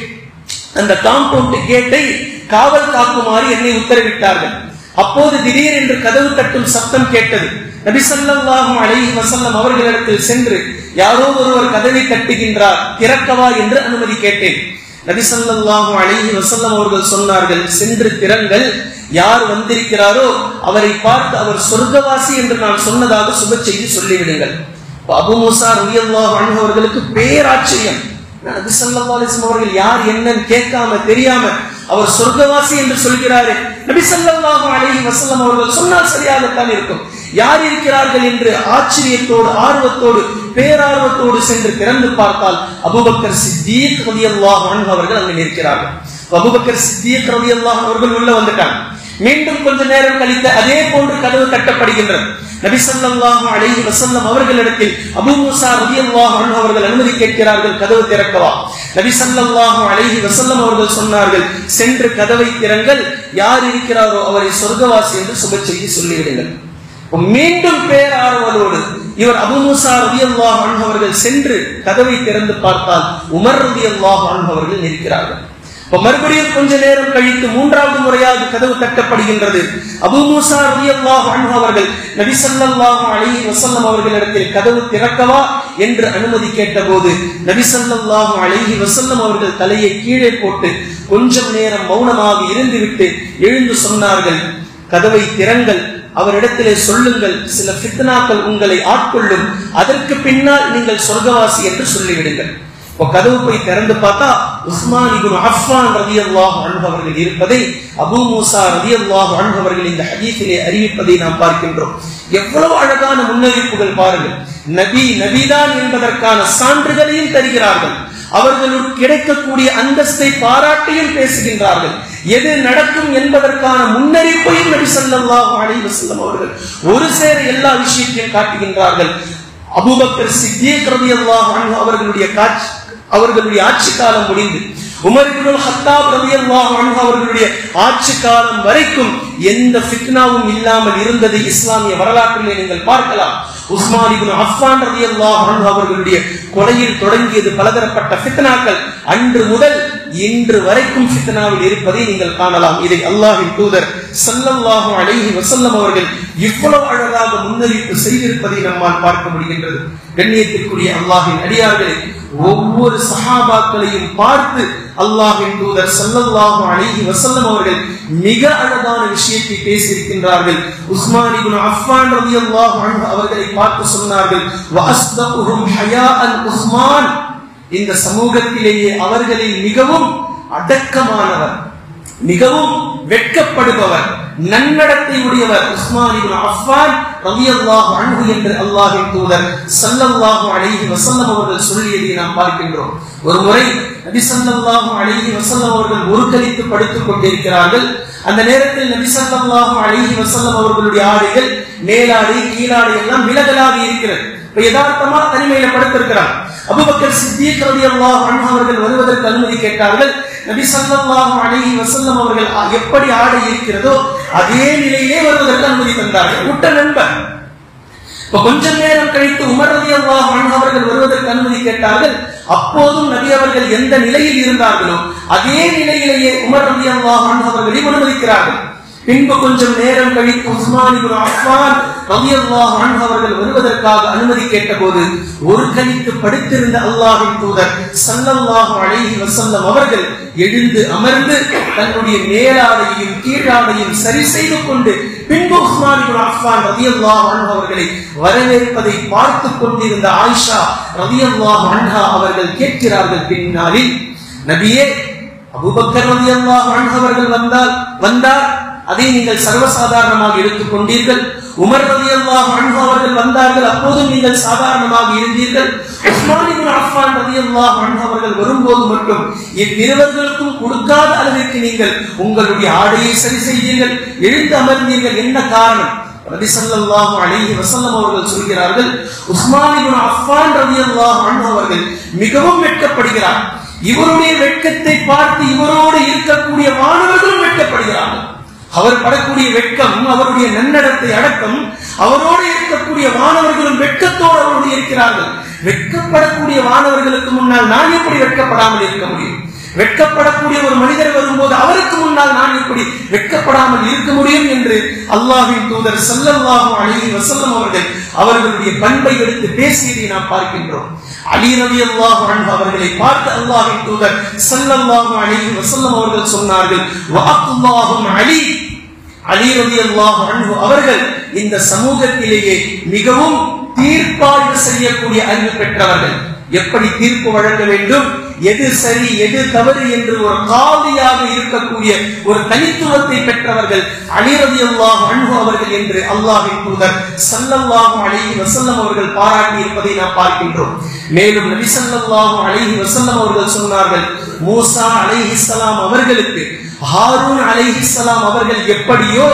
Speaker 1: அந்த காம்பவுண்ட் கேட்டை காவல் காக்குமாறு என்னை உத்தரவிட்டார்கள். அப்போது திடீரென்று கதவு தட்டும் சத்தம் கேட்டது. நபி ஸல்லல்லாஹு அலைஹி வஸல்லம் அவர்களிடத்தில் சென்று யாரோ ஒருவர் கதவை தட்டுகின்றார், திறக்கவா என்று அனுமதி கேட்டேன். நபி ஸல்லல்லாஹு அலைஹி வஸல்லம் அவர்கள் சொன்னார்கள், சென்று திறங்கள், யார் வந்திருக்கிறாரோ அவரை பார்த்து அவர் சொர்க்கவாசி என்று நான் சொன்னதாக சுப செய்தி சொல்லிவிடுங்கள். அபூ மூஸா ரலியல்லாஹு அன்ஹு அவர்களுக்கு பேராச்சரியம். நபி ஸல்லல்லாஹு அலைஹி வஸல்லம் அவர்கள் யார் என்னன்னு கேட்காம தெரியாம அவர் சொர்க்கவாசி என்று சொல்கிறாரே, நபி ஸல்லல்லாஹு அலைஹி வஸல்லம் அவர்கள் சொன்னால் சரியாகத்தான் இருக்கும். யார் இருக்கிறார்கள் என்று ஆச்சரியத்தோடு, ஆர்வத்தோடு, பேரார்வத்தோடு சென்று திறந்து பார்த்தால் அபூபக்கர் சித்தீக் ரலியல்லாஹு அன்ஹு அவர்கள் அங்கு நிற்கிறார்கள். அபூபக்கர் சித்தீக் ரலியல்லாஹு அவர்கள் உள்ள வந்துட்டாங்க. மீண்டும் கொஞ்ச நேரம் கழித்து அதே போன்று கதவு தட்டப்படுகின்றது. நபி ஸல்லல்லாஹு அலைஹி வஸல்லம் அவர்களிடத்தில் அபூ மூஸா ரலியல்லாஹு அன்ஹு அவர்கள் அனுமதி கேட்கிறார்கள், கதவு திறக்கவா? நபி ஸல்லல்லாஹு அலைஹி வஸல்லம் அவர்கள் சொன்னார்கள், சென்று கதவை திறங்கள், யார் இருக்கிறாரோ அவரை சொர்க்கவாசி என்று சுப செய்தி சொல்லிவிடுங்கள். மீண்டும் பேரார்வலோடு இவர் அபூ மூஸா ரலியல்லாஹு அன்ஹு அவர்கள் சென்று கதவை திறந்து பார்த்தால் உமர் ரலியல்லாஹு அன்ஹு அவர்கள் இருக்கிறார்கள். மறுபடியும் கொஞ்ச நேரம் கழித்து 3வது முறையாக கதவு தட்டப்படுகின்றது. அபூ மூஸா ரலியல்லாஹு அன்ஹு அவர்கள் நபி ஸல்லல்லாஹு அலைஹி வஸல்லம் அவர்களிடத்தில் கதவு திறக்கவா என்று அனுமதி கேட்டபோது நபி ஸல்லல்லாஹு அலைஹி வஸல்லம் அவர்கள் தலையை கீழே போட்டு கொஞ்சம் நேரம் மௌனமாக இருந்துவிட்டு எழுந்து சொன்னார்கள், கதவை திறங்கள், அவரிடத்திலே சொல்லுங்கள், சில ஃபித்னாக்கள் உங்களை ஆட்கொள்ளும், அதற்கு பின்னால் நீங்கள் சொர்க்கவாசி என்று சொல்லிவிடுங்கள். கதவு போய் திறந்து பார்த்தா உஸ்மான் இப்னு அஃபான் ரலியல்லாஹு அன்ஹு அவர்கள் இருப்பதை அபூ மூஸா ரலியல்லாஹு அன்ஹு அவர்கள் இந்த ஹதீஸிலே அறிவிப்பதை நாம் பார்க்கின்றோம். எவ்வளவு அழகான முன்னறிவிப்புகள் பாருங்கள். நபி நபிதான் என்பதற்கான சான்றுகளையும் தருகிறார்கள். அவர்களுக்கு கிடைக்கக்கூடிய அந்தஸ்தை பாராட்டியும் பேசுகின்றார்கள். எது நடக்கும் என்பதற்கான முன்னறிவிப்பையும் நபி ஸல்லல்லாஹு அலைஹி வஸல்லம் அவர்கள் ஒரு சேர எல்லா விஷயத்தையும் காட்டுகின்றார்கள். அபூபக்கர் சித்தீக் ரலியல்லாஹு அன்ஹு அவர்களுடைய ஆட்சி காலம் முடிந்து உமர் இப்னுல் கத்தாப் ரலியல்லாஹு அன்ஹு அவர்களுடைய ஆட்சி காலம் வரைக்கும் எந்த ஃபித்னாவும் இல்லாமல் இருந்ததை இஸ்லாமிய வரலாற்றிலே நீங்கள் பார்க்கலாம். உஸ்மான் இப்னு அஃபான் ரலியல்லாஹு அன்ஹு அவர்களுடைய கொலையில் தொடங்கியது பலதரப்பட்ட ஃபித்னாக்கள். அன்று முதல் இன்று வரைக்கும் ஃபித்னாவில் இருப்பதை நீங்கள் காணலாம். இதை அல்லாஹ்வின் தூதர் ஸல்லல்லாஹு அலைஹி வஸல்லம் அவர்கள் இவ்வளவு அழகாக முன்னறிவிப்பு செய்திருப்பதை நம்மால் பார்க்க முடிகின்றது. கண்ணியத்திற்குரிய அல்லாஹ்வின் அடியார்களே, ஒவ்வொரு சஹாபாக்களையும் பார்த்து அல்லாஹ்வின் தூதர் ஸல்லல்லாஹு அலைஹி வஸல்லம் அவர்கள் மிக அழகான விஷயத்தை பேசியிருக்கின்றார்கள். உஸ்மான் இப்னு அஃபான் ரலியல்லாஹு அன்ஹு அவர்களை பார்த்து சொன்னார்கள், வஅஸ்தகுஹும் ஹயாஅன் உஸ்மான், இந்த சமூகத்திலேயே அவர்களில் மிகவும் அடக்கமானவர், மிகவும் வெட்கப்படுபவர், நன்னடத்தை உடையவர் உஸ்மான் இப்னு அஃபான் ரலியல்லாஹு அன்ஹு என்று அல்லாஹ்வின் தூதர் ஸல்லல்லாஹு அலைஹி வஸல்லம் அவர்கள் சொல்லியதை நாம் பார்க்கின்றோம். ஒரு முறை நபி ஸல்லல்லாஹு அலைஹி வஸல்லம் அவர்கள் ஒருக்கலித்து படுத்துக் கொண்டிருக்கிறார்கள். அந்த நேரத்தில் நபி ஸல்லல்லாஹு அலைஹி வஸல்லம் அவர்களுடைய ஆடைகள் மேலாடை கீழாடை எல்லாம் விலகலாகி இருக்கிறது. யதார்த்தமா தனிமையில படுத்திருக்கிறார். அபூபக்கர் சித்திக் ரலியல்லாஹு அன்ஹு அவர்கள் வருவதற்கு அனுமதி கேட்டார்கள். நபி ஸல்லல்லாஹு அலைஹி வஸல்லம் அவர்கள் எப்படி ஆடை இருக்கிறதோ அதே நிலையிலே வருவதற்கு அனுமதி தந்தார்கள். உட்ட நண்பர். கொஞ்ச நேரம் கழித்து உமர் ரலியல்லாஹு அன்ஹு அவர்கள் வருவதற்கு அனுமதி கேட்டார்கள். அப்போதும் நபி அவர்கள் எந்த நிலையில் இருந்தார்களோ அதே நிலையிலேயே உமர் ரலியல்லாஹு அன்ஹு அவர்களையும் அனுமதிக்கிறார்கள். பின்பு கொஞ்சம் நேரம் கழித்து உஸ்மான் இப்னு அஃபான் ரலியல்லாஹு அன்ஹு அவர்கள் வருவதற்காக அனுமதி கேட்டபோது ஒரு கழித்து படுத்திருந்த அல்லாஹ்வின் தூதர் ஸல்லல்லாஹு அலைஹி வஸல்லம் அவர்கள் எழுந்து அமர்ந்து தன்னுடைய மேலாடையையும் கீழாடையும் சரி செய்து கொண்டு பின்பு உஸ்மான் இப்னு அஃபான் ரலியல்லாஹு அன்ஹு அவர்களை வரவேற்பதை பார்த்து கொண்டிருந்த ஆயிஷா ரலியல்லாஹு அன்ஹா அவர்கள் கேட்கிறார்கள் பின்னாளில், நபியே, அபூபக்கர் ரலியல்லாஹு அன்ஹு அவர்கள் வந்தார், அதை நீங்கள் சர்வசாதாரணமாக எடுத்துக் கொண்டீர்கள். உமர் ரலியல்லாஹு அன்ஹு அவர்கள் வந்தார்கள், அப்போதும் நீங்கள் சாதாரணமாக இருந்தீர்கள். உஸ்மான் இப்னு அஃபான் ரலியல்லாஹு அன்ஹு அவர்கள் வரும்போது மட்டும் இவ்விருவர்களுக்கும் கொடுக்காத அளவிற்கு நீங்கள் உங்களுடைய ஆடையை சரி செய்தீர்கள், எழுந்து அமர்ந்தீர்கள். என்ன காரணம்? நபி ஸல்லல்லாஹு அலைஹி வஸல்லம் அவர்கள் சொல்கிறார்கள், உஸ்மான் இப்னு அஃபான் ரலியல்லாஹு அன்ஹு அவர்கள் மிகவும் வெட்கப்படுகிறார். இவருடைய வெட்கத்தை பார்த்து இவரோடு இருக்கக்கூடிய மாணவர்களும் வெட்கப்படுகிறார்கள். அவர் படக்கூடிய வெட்கம், அவருடைய நன்னடத்தை அடக்கம், அவரோடு இருக்கக்கூடிய மாணவர்களும் வெட்கத்தோடு அவரோடு இருக்கிறார்கள். வெட்கப்படக்கூடிய மாணவர்களுக்கு முன்னால் நான் எப்படி வெட்கப்படாமல் இருக்க முடியும்? வெட்கப்படக்கூடிய ஒரு மனிதர் வரும்போது அவருக்கு முன்னால் நான் எப்படி வெட்கப்படாமல் இருக்க முடியும் என்று அல்லாஹ்வின் தூதர் ஸல்லல்லாஹு அலைஹி வஸல்லம் அவர்கள் அவர்களுடைய பண்பை எடுத்து பேசியதை நாம் பார்க்கின்றோம். அலி ரலியல்லாஹு அன்ஹு அவர்களை பார்த்து அல்லாஹ்வின் தூதர் ஸல்லல்லாஹு அலைஹி வஸல்லம் அவர்கள் சொன்னார்கள், வஅல்லாஹு அலி, அலி ரலியல்லாஹு அன்ஹு அவர்கள் இந்த சமூகத்திலேயே மிகவும் தீர்ப்பாய்வு செய்யக்கூடிய அறிவு பெற்றவர்கள். எப்படி தீர்ப்பு வழங்க வேண்டும், எது சரி எது தவறு என்று ஒரு காதியாக இருக்கக்கூடிய ஒரு தனித்துவத்தை பெற்றவர்கள் அலி ரலியல்லாஹு அன்ஹு அவர்கள் என்று அல்லாஹ்வின் தூதர் ஸல்லல்லாஹு அலைஹி வஸல்லம் அவர்கள் பாராட்டி இருப்பதை நாம் பார்க்கின்றோம். மேலும் நபி ஸல்லல்லாஹு அலைஹி வஸல்லம் அவர்கள் சொன்னார்கள், மூசா அலைஹிஸ்ஸலாம் அவர்களுக்கு ஹாரூன் அலைஹிஸ்ஸலாம் அவர்கள் எப்படியோ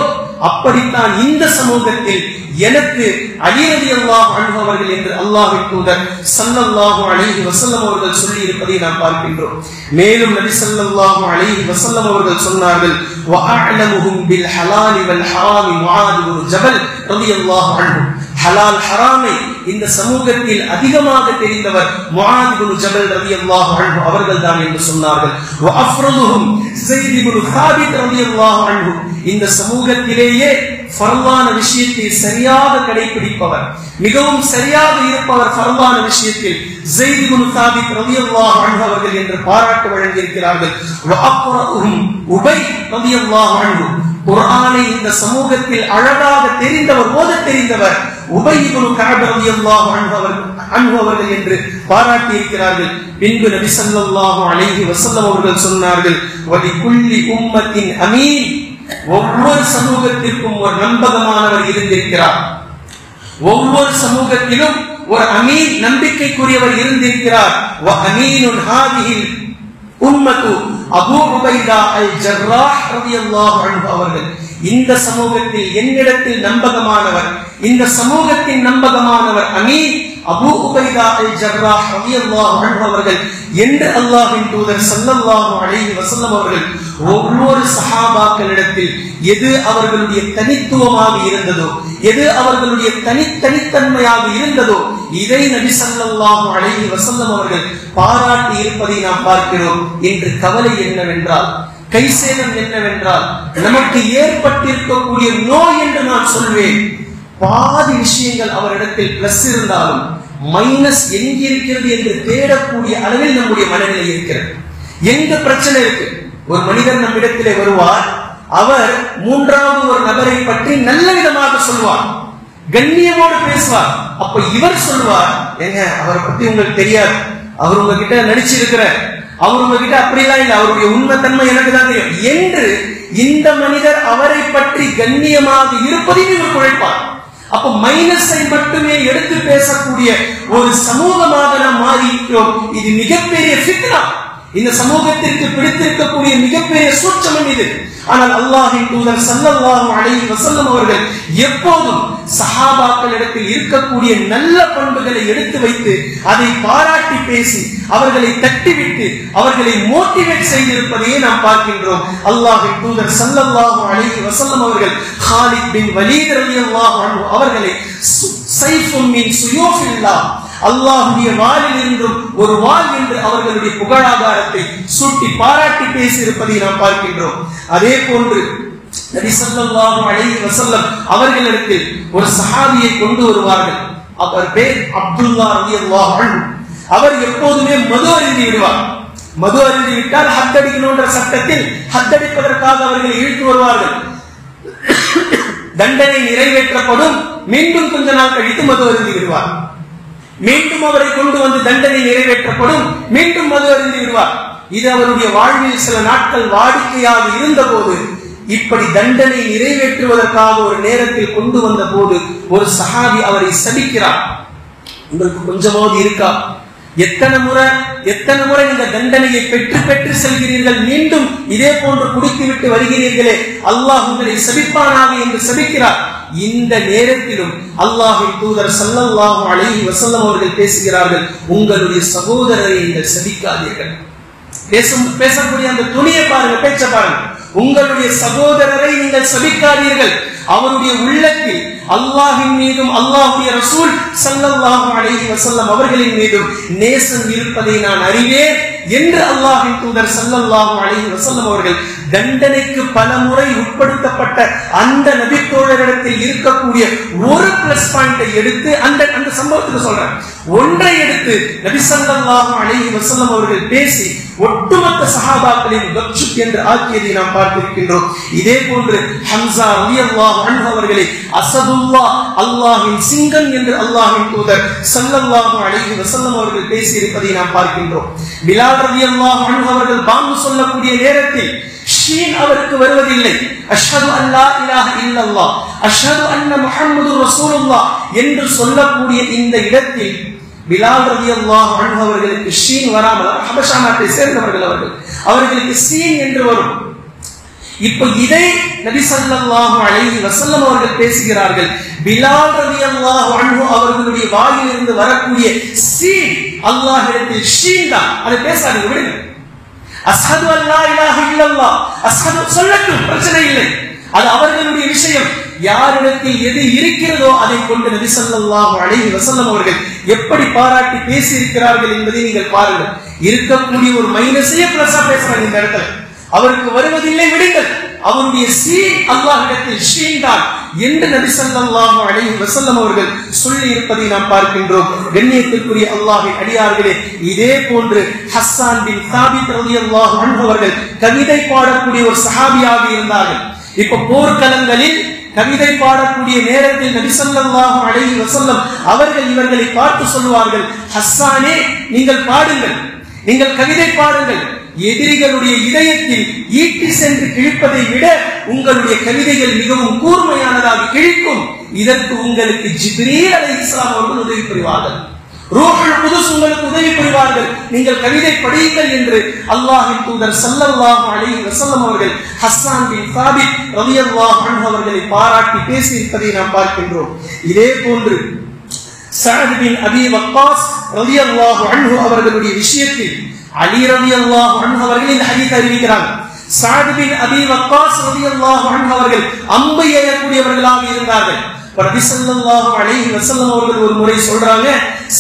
Speaker 1: அப்படித்தான் இந்த சமூகத்தில் எனக்கு அலி ரலியல்லாஹு அன்ஹு அவர்கள் என்று அல்லாஹ்வின் தூதர் ஸல்லல்லாஹு அலைஹி வஸல்லம் அவர்கள் சொல்லி இருப்பதை நாம் பார்க்கின்றோம். மேலும் நபி ஸல்லல்லாஹு அலைஹி வஸல்லம் அவர்கள் சொன்னார்கள், வஅஅலமுஹும் பில் ஹலாலி வல் ஹராமி முஆத் இப்னு ஜபல் ரலியல்லாஹு அன்ஹு. ஹலால் ஹராமை இந்த சமூகத்தில் அதிகமாக தெரிந்தவர் முஆத் இப்னு ஜபல் ரலியல்லாஹு அன்ஹு அவர்கள் தான் என்று சொன்னார்கள். வஅஃரதுஹும் ஸைத் இப்னு சாபித் ரலியல்லாஹு அன்ஹு. இந்த சமூகத்திலேயே ஃபர்லான விஷயத்தை சரியாக கடைபிடிப்பவர், மிகவும் சரியாக இருப்பவர் ஃபர்லான விஷயத்தில் ஸைத் இப்னு சாபித் ரலியல்லாஹு அன்ஹு அவர்கள் என்று பாராட்டு வழங்கியிருக்கிறார்கள். வஅக்ரஹும் உபை ரலியல்லாஹு அன்ஹு. குர்ஆனை இந்த சமூகத்தில் அழகாக தெரிந்தவர், ஓத தெரிந்தவர் உபை இப்னு கஅப் ரலியல்லாஹு அன்ஹு அவர்கள் என்று பாராட்டி இருக்கிறார்கள். பின்பு நபி ஸல்லல்லாஹு அலைஹி வஸல்லம் அவர்கள் சொன்னார்கள், வலிகுல்லி உம்மத்தின் அமீன். ஒவ்வொரு சமூகத்திற்கும் ஒரு நம்பகமானவர் இருந்திருக்கிறார். ஒவ்வொரு சமூகத்திலும் ஒரு அமீன், நம்பிக்கைக்குரியவர் இருந்திருக்கிறார். வ அமீனுன் ஹாதிஹில் உம்மத்து அபூ உபைதா அல் ஜர்ராஹ் ரலியல்லாஹு அன்ஹு அவர்கள். இந்த சமூகத்தில் என்னிடத்தில் நம்பகமானவர், இந்த சமூகத்தின் நம்பகமானவர் அமீன் அபூ உபைதா அல் ஜர்ராஹ் ரலியல்லாஹு அன்ஹு அவர்கள் என்று அல்லாஹ்வின் தூதர் ஸல்லல்லாஹு அலைஹி வஸல்லம் அவர்கள் ஒவ்வொரு சஹாபாக்களிடத்தில் எது அவர்களுடைய தனித்துவமாக இருந்ததோ, எது அவர்களுடைய தனித்தன்மையாக இருந்ததோ இதை நபி ஸல்லல்லாஹு அலைஹி வஸல்லம் அவர்கள் பாராட்டி இருப்பதை நாம் பார்க்கிறோம். இன்று கவலை என்னவென்றால், கைசேதம் என்னவென்றால், நமக்கு ஏற்பட்டிருக்கக்கூடிய நோய் என்று நான் சொல்வேன், பாதி விஷயங்கள் அவரிடத்தில் பிளஸ் இருந்தாலும் மைனஸ் எங்கிருக்கிறது என்று தேடக்கூடிய அளவில் நம்முடைய மனநிலை இருக்கிறது. எங்க பிரச்சனை இருக்கு? ஒரு மனிதர் நம்மிடத்திலே வருவார், அவர் மூன்றாவது ஒரு நபரை பற்றி நல்ல விதமாக சொல்வார், கண்ணியமோடு பேசுவார். அப்ப இவர் சொல்வார், ஏங்க அவரை பத்தி உங்களுக்கு தெரியாது, அவர் உங்ககிட்ட நடிச்சிருக்கிறார், அவர் உங்ககிட்ட அப்படிலாம் இல்லை, அவருடைய உண்மைத்தன்மை எனக்கு தான் தெரியும் என்று இந்த மனிதர் அவரை பற்றி கண்ணியமாக இருப்பதையும் இவர் குழைப்பார். அப்ப மைனஸை மட்டுமே எடுத்து பேசக்கூடிய ஒரு சமூகமாக நாம் மாறி இருக்கிறோம். இது மிகப்பெரிய ஃபித்னா, இந்த சமூகத்திற்கு பிடித்திருக்கக்கூடிய மிகப்பெரிய சூட்சமம் இது. ஆனால் அல்லாஹ்வின் தூதர் ஸல்லல்லாஹு அலைஹி வஸல்லம் அவர்கள் எப்போதும் சஹாபாக்களிடத்தில் இருக்கக்கூடிய நல்ல பண்புகளை எடுத்து வைத்து அதை பாராட்டி பேசி அவர்களை தட்டிவிட்டு அவர்களை மோட்டிவேட் செய்திருப்பதையே நாம் பார்க்கின்றோம். அல்லாஹ்வின் தூதர் ஸல்லல்லாஹு அலைஹி வஸல்லம் அவர்கள் காலித் பின் வலீத் ரலியல்லாஹு அன்ஹு அவர்களை ஸைஃபும் மின் ஸுயூஃபில்லாஹ், அல்லாஹ்வுடைய வாளில் இருந்தும் ஒரு வாள் என்று அவர்களுடைய புகழாதாரத்தை சூட்டி பாராட்டி பேசி இருப்பதை நாம் பார்க்கின்றோம். அதே போன்று நபி ஸல்லல்லாஹு அலைஹி வஸல்லம் அவர்களிடத்தில் ஒரு சஹாபியை கொண்டு வருவார்கள். அவர் பேர் அப்துல்லா ரலியல்லாஹு அன்ஹு. அவர் எப்போதுமே மது அருந்தி விடுவார். மது அருந்தி விட்டால் ஹத்தடிக்கணும்ன்ற சட்டத்தில் ஹத்தடிப்பதற்காக அவர்களை இழுத்து வருவார்கள். தண்டனை நிறைவேற்றப்படும், மீண்டும் கொஞ்ச நாள் கழித்து மது அருந்தி விடுவார். மீண்டும் அவரை கொண்டு வந்து தண்டனை நிறைவேற்றப்படும், மீண்டும் மது அருந்தி விடுவார். இது அவருடைய வாழ்வில் சில நாட்கள் வாடிக்கையாக இருந்த போது, இப்படி தண்டனை நிறைவேற்றுவதற்காக ஒரு நேரத்தில் கொண்டு வந்த போது ஒரு சஹாபி அவரை சபிக்கிறார். உங்களுக்கு கொஞ்சமாவது இருக்கா? எத்தனை முறை இந்த தண்டனையை பெற்று பெற்று செல்கிறீர்கள், மீண்டும் இதே போன்று குடித்துவிட்டு வருகிறீர்களே, அல்லாஹ் உங்களை சபிப்பானாக என்று சபிக்கிறார். இந்த நேரத்திலும் அல்லாஹ்வின் தூதர் ஸல்லல்லாஹு அலைஹி வஸல்லம் அவர்கள் பேசுகிறார்கள், உங்களுடைய சகோதரரை நீங்கள் சபிக்காதீர்கள். பேசக்கூடிய அந்த துணியை பாருங்க, பேச்ச பாருங்க. உங்களுடைய சகோதரரை நீங்கள் சபிக்காதீர்கள். அவருடைய உள்ளத்தில் அல்லாஹ்வின் மீதும் அல்லாஹ்வுடைய ரசூல் ஸல்லல்லாஹு அலைஹி வஸல்லம் அவர்களின் மீதும் நேசம் இருப்பதை நான் அறிவேன் என்று அல்லாஹ்வின் தூதர் ஸல்லல்லாஹு அலைஹி வஸல்லம் அவர்கள் தண்டனைக்கு பல முறை உட்படுத்தப்பட்ட அந்த நபித்தோழரிடத்தில் இருக்கக்கூடிய ஒரு பிளஸ் பாயிண்டை எடுத்து அந்த சம்பவத்துக்கு சொல்றேன், ஒன்றை எடுத்து நபி ஸல்லல்லாஹு அலைஹி வஸல்லம் அவர்கள் பேசி ஒட்டுமொத்த சஹாபாக்களின் கப்சுப் என்று ஆக்கியதை நாம் பார்த்திருக்கின்றோம். இதே போன்று ஹம்ஸா ரலியல்லாஹு அன்ஹு அவர்களை அஸதுல்லாஹ், அல்லாஹ்வின் சிங்கம் என்று அல்லாஹ்வின் தூதர் ஸல்லல்லாஹு அலைஹி வஸல்லம் அவர்கள் பேசி இருப்பதை நாம் பார்க்கின்றோம். பிலால் ரலியல்லாஹு அன்ஹு அவர்கள் பாங்கு சொல்லக்கூடிய நேரத்தில் ஷீன் அவருக்கு வருவதில்லை. அஷ்ஹது அல்லா இலாஹ இல்லல்லாஹ் அஷ்ஹது அன்ன முஹம்மதுர் ரசூலுல்லாஹ் என்று சொல்லக்கூடிய இந்த இடத்தில் பிலால் ரலியல்லாஹு அன்ஹு அவர்களுக்கு ஷீன் வராமல், ஹபஷா நாட்டை சேர்ந்தவர்கள் அவர்களுக்கு சீன் என்று வரும். இப்போ இதை நபி ஸல்லல்லாஹு அலைஹி வஸல்லம் அவர்கள் பேசுகிறார்கள். பிலால் ரலியல்லாஹு அன்ஹு அவர்களுடைய வாயிலிருந்து வரக்கூடிய சீன் அல்லாஹ்விடத்தில் ஷீன் தான். அதை பேசாதீங்க, விடுங்க. அஷ்ஹது அல்லா இலாஹ இல்லல்லாஹ், அஷ்ஹது சொல்லட்டும், பிரச்சனை இல்லை, அது அவர்களுடைய விஷயம். யாரிடத்தில் எது இருக்கிறதோ அதை கொண்டு நபி ஸல்லல்லாஹு அலைஹி வஸல்லம் அவர்கள் எப்படி பாராட்டி பேசி இருக்கிறார்கள் என்பதை நீங்கள் பாருங்கள். இருக்கக்கூடிய ஒரு மைனஸையே பிளஸா பேசுறாங்க இந்த இடத்துல. அவருக்கு வருவதில்லை, விடுங்கள், அவருடைய சீன் அல்லாஹ்விடத்தில் ஷீன் தான் என்று நபி ஸல்லல்லாஹு அலைஹி வஸல்லம் அவர்கள் சொல்லி இருப்பதை நாம் பார்க்கின்றோம். கண்ணியத்திற்குரிய அல்லாஹ்வின் அடியார்களே, இதே போன்று ஹஸ்ஸான் பின் சாபித் ரலியல்லாஹு அன்ஹு அவர்கள் கவிதை பாடக்கூடிய ஒரு சஹாபியாக இருந்தார்கள். இப்ப போர்க்களங்களில் கவிதை பாடக்கூடிய நேரத்தில் நபி ஸல்லல்லாஹு அலைஹி வஸல்லம் அவர்கள் இவர்களை பார்த்து சொல்வார்கள், ஹஸ்ஸானே நீங்கள் பாடுங்கள், நீங்கள் கவிதை பாடுங்கள், எதிரிகளுடைய இதயத்தில் ஈட்டி சென்று கிழிப்பதை விட உங்களுடைய கவிதைகள் மிகவும் கூர்மையானதாக கிழிக்கும். இதற்கு உங்களுக்கு ஜிப்ரீல் அலைஹிஸ்ஸலாம் அவர்கள் உதவி புரிவார்கள், ரூஹுல் குதுஸ் உங்களுக்கு உதவி புரிவார்கள், நீங்கள் கவிதை படியுங்கள் என்று அல்லாஹ்வின் தூதர் ஸல்லல்லாஹு அலைஹி வஸல்லம் அவர்கள் ஹஸ்ஸான் பின் சாபித் ரலியல்லாஹு அன்ஹு அவர்களை பாராட்டி பேசி இருப்பதை நாம் பார்க்கின்றோம். இதே போன்று சஅத் பின் அபி வக்காஸ் ரலியல்லாஹு அன்ஹு அவர்களுடைய விஷயத்தில் அலி ரலியல்லாஹு அன்ஹு அவர்கள் இந்த ஹதீஸ் அறிவிக்கிறாங்க. சஅத் பின் அபி வக்காஸ் ரலியல்லாஹு அன்ஹு அவர்கள் அம்பு எய்யக்கூடியவர்களாக இருந்தார்கள். நபி ஸல்லல்லாஹு அலைஹி வஸல்லம் அவர்கள் ஒரு முறை சொல்றாங்க,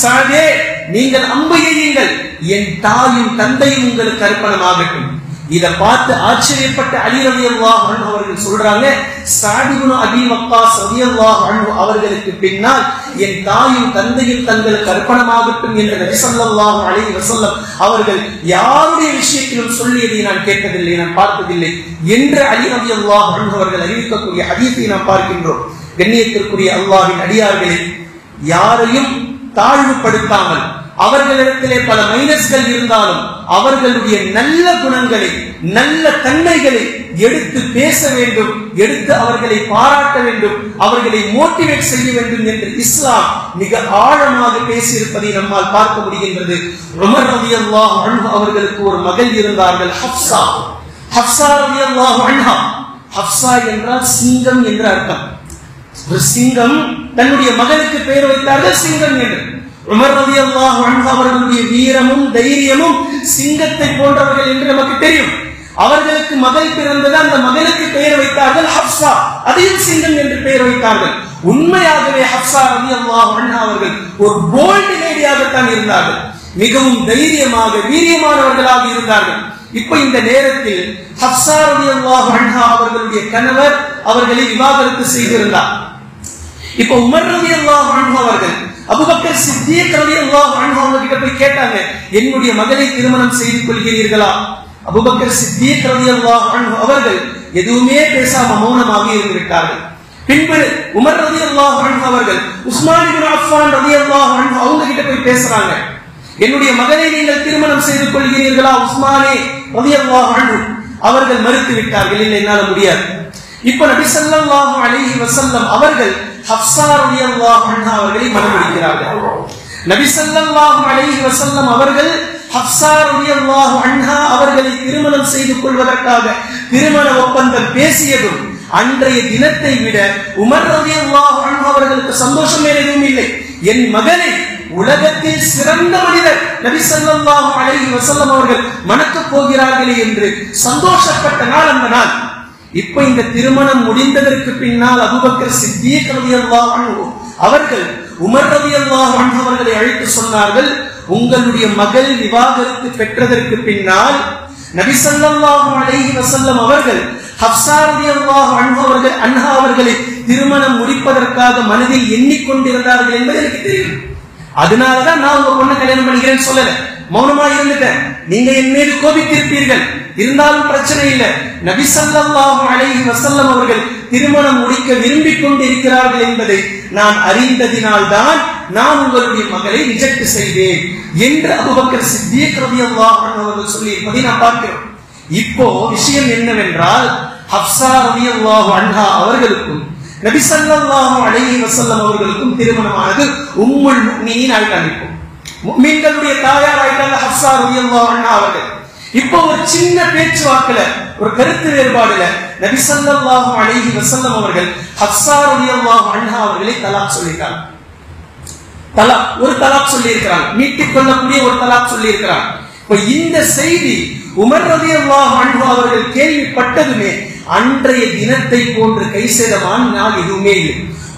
Speaker 1: சஅதே நீங்கள் அம்பு எய்யுங்கள், என் தாயும் தந்தையும் உங்களுக்கு அர்ப்பணமாகட்டும். இத பார்த்து ஆச்சரியப்பட்ட அலி ரலியல்லாஹு அன்ஹு அவர்கள் சொல்றாங்க, சஅத் இப்னு அபி வக்காஸ் ரலியல்லாஹு அன்ஹு அவர்களுக்கு பின்னால் என் தாயும் தந்தையும் தங்களுக்கு அர்ப்பணமாகட்டும் என்று நபி ஸல்லல்லாஹு அலைஹி வஸல்லம் அவர்கள் யாருடைய விஷயத்திலும் சொல்லியதை நான் கேட்டதில்லை, நான் பார்த்ததில்லை என்று அலி ரலியல்லாஹு அன்ஹு அவர்கள் அறிவிக்கக்கூடிய ஹதீஸை நாம் பார்க்கின்றோம். கண்ணியத்திற்குரிய அல்லாஹ்வின் அடியார்களே, யாரையும் தாழ்வுபடுத்தாமல் அவர்களிடத்திலே பல மைனஸ்கள் இருந்தாலும் அவர்களுடைய நல்ல குணங்களை, நல்ல தன்மைகளை எடுத்து பேச வேண்டும், எடுத்து அவர்களை பாராட்ட வேண்டும், அவர்களை மோட்டிவேட் செய்ய வேண்டும் என்று இஸ்லாம் மிக ஆழமாக பேசியிருப்பதை நம்மால் பார்க்க முடிகின்றது. உமர் ரலியல்லாஹு அன்ஹு அவர்களுக்கு ஒரு மகள் இருந்தார்கள், ஹப்ஸா. ஹப்ஸா ரலியல்லாஹு அன்ஹா. ஹப்ஸா என்றால் சிங்கம் என்று அர்த்தம். ஒரு சிங்கம், தன்னுடைய மகனுக்கு பெயர் வைத்தார்கள் சிங்கம் என்று. உமர் ரலியல்லாஹு அன்ஹு அவர்களுடைய வீரமும் தைரியமும் சிங்கத்தை போன்றவர்கள் என்று நமக்கு தெரியும். அவர்களுக்கு மகள் பிறந்தது, அந்த மகனுக்கு பெயர் வைத்தார்கள் ஹப்ஸா, அதையும் சிங்கம் என்று பெயர் வைத்தார்கள். உண்மையாகவே ஹப்ஸா ரலியல்லாஹு அன்ஹா அவர்கள் ஒரு போல்ட் லேடியாகத்தான் இருந்தார்கள், மிகவும் தைரியமாக வீரியமானவர்களாக இருந்தார்கள். இப்ப இந்த நேரத்தில் ஹப்ஸா ரலியல்லாஹு அன்ஹா அவர்களுடைய கணவர் அவர்களை விவாகரத்து செய்திருந்தார். இப்ப உமர் ரலியல்லாஹு அன்ஹு அவர்கள் அபூபக்கர் சித்தீக் ரலியல்லாஹு அன்ஹு அவங்க கிட்ட போய் கேட்டாங்க, என்னுடைய மகளை திருமணம் செய்து கொள்கிறீர்களா? அபூபக்கர் சித்தீக் ரலியல்லாஹு அன்ஹு அவர்கள் எதுவுமே பேசாம மௌனமாக இருந்து விட்டார்கள். பின்பு உமர் ரலியல்லாஹு அன்ஹு அவர்கள் உஸ்மான் இப்னு அஃபான் ரலியல்லாஹு அன்ஹு அவங்க கிட்ட போய் பேசுறாங்க, என்னுடைய மகளை நீங்கள் திருமணம் செய்து கொள்கிறீர்களா உஸ்மானே ரலியல்லாஹு அன்ஹு? அவர்கள் மறுத்து விட்டார்கள், இல்லை என்னால முடியாது. இப்ப நபி ஸல்லல்லாஹு அலைஹி வஸல்லம் அவர்கள் ஹப்ஸா ரலியல்லாஹு அன்ஹா அவர்களை மணமுடிக்கிறார்கள். நபி ஸல்லல்லாஹு அலைஹி வஸல்லம் அவர்கள் ஹப்ஸா ரலியல்லாஹு அன்ஹா அவர்களை திருமணம் செய்து கொள்வதற்காக திருமண ஒப்பந்தம் பேசியதும் அன்றைய தினத்தை விட உமர் ரலியல்லாஹு அன்ஹு அவர்களுக்கு சந்தோஷம் எதுவும் இல்லை. என் மகனை உலகத்தில் சிறந்த மனிதர் நபி ஸல்லல்லாஹு அலைஹி வஸல்லம் அவர்கள் மணக்கப் போகிறார்களே என்று சந்தோஷப்பட்ட நாள் அந்த நாள். இப்ப இந்த திருமணம் முடிந்ததற்கு பின்னால் அபூபக்கர் சித்தீக் ரலியல்லாஹு அன்ஹு அவர்கள் உமர் ரலியல்லாஹு அன்ஹு அவர்களை அழைத்து சொன்னார்கள், உங்களுடைய மகள் விவாகரத்து பெற்றதற்கு பின்னால் நபி ஸல்லல்லாஹு அலைஹி வஸல்லம் அவர்கள் ஹப்ஸா ரலியல்லாஹு அன்ஹா அவர்களை திருமணம் முடிப்பதற்காக மனதில் எண்ணிக்கொண்டிருந்தார்கள் என்பது எனக்கு தெரியும். அதனாலதான் நான் உங்க பொண்ணை கல்யாணம் பண்ணிக்கிறேன்னு சொல்லல, மௌனமா இருந்துட்டேன். நீங்க என் மீது கோபித்திருப்பீர்கள், இருந்தாலும் பிரச்சனை இல்லை. நபி ஸல்லல்லாஹு அலைஹி வஸல்லம் அவர்கள் திருமணம் முடிக்க விரும்பிக் கொண்டிருக்கிறார்கள் என்பதை நான் அறிந்ததினால்தான் நான் உங்களுடைய மகளை ரிஜெக்ட் செய்தேன் என்று அபூபக்கர் சித்தீக் ரலியல்லாஹு அன்ஹு அவர்கள் சொல்லியிருப்பதை நான் பார்க்கிறோம். இப்போ விஷயம் என்னவென்றால், ஹப்ஸா ரலியல்லாஹு அன்ஹா அவர்களுக்கும் நபி ஸல்லல்லாஹு அலைஹி வஸல்லம் அவர்களுக்கும் திருமணமானது உம்முல் முஃமினீன் ஆயிட்டாங்க. முஃமின்களுடைய தாயார் ஆயிட்டாங்க ஹப்ஸா ரலியல்லாஹு அன்ஹா அவர்கள். இப்போ ஒரு சின்ன பேச்சுவாக்குல, ஒரு கருத்து வேறுபாடுல நபி ஸல்லல்லாஹு அலைஹி வஸல்லம் அவர்கள் ஹப்ஸா ரலியல்லாஹு அன்ஹா அவர்களை தலாக் சொல்லிட்டாங்க. ஒரு தலாக் சொல்லி இருக்கிறாங்க, மீட்டிக் கொள்ளக்கூடிய ஒரு தலாக் சொல்லி இருக்கிறாங்க. இப்ப இந்த செய்தி உமர் ரலியல்லாஹு அன்ஹு அவர்கள் கேள்விப்பட்டதுமே அன்றைய தினத்தை போன்று கைசேதமான நாள் எதுவுமே இல்லை.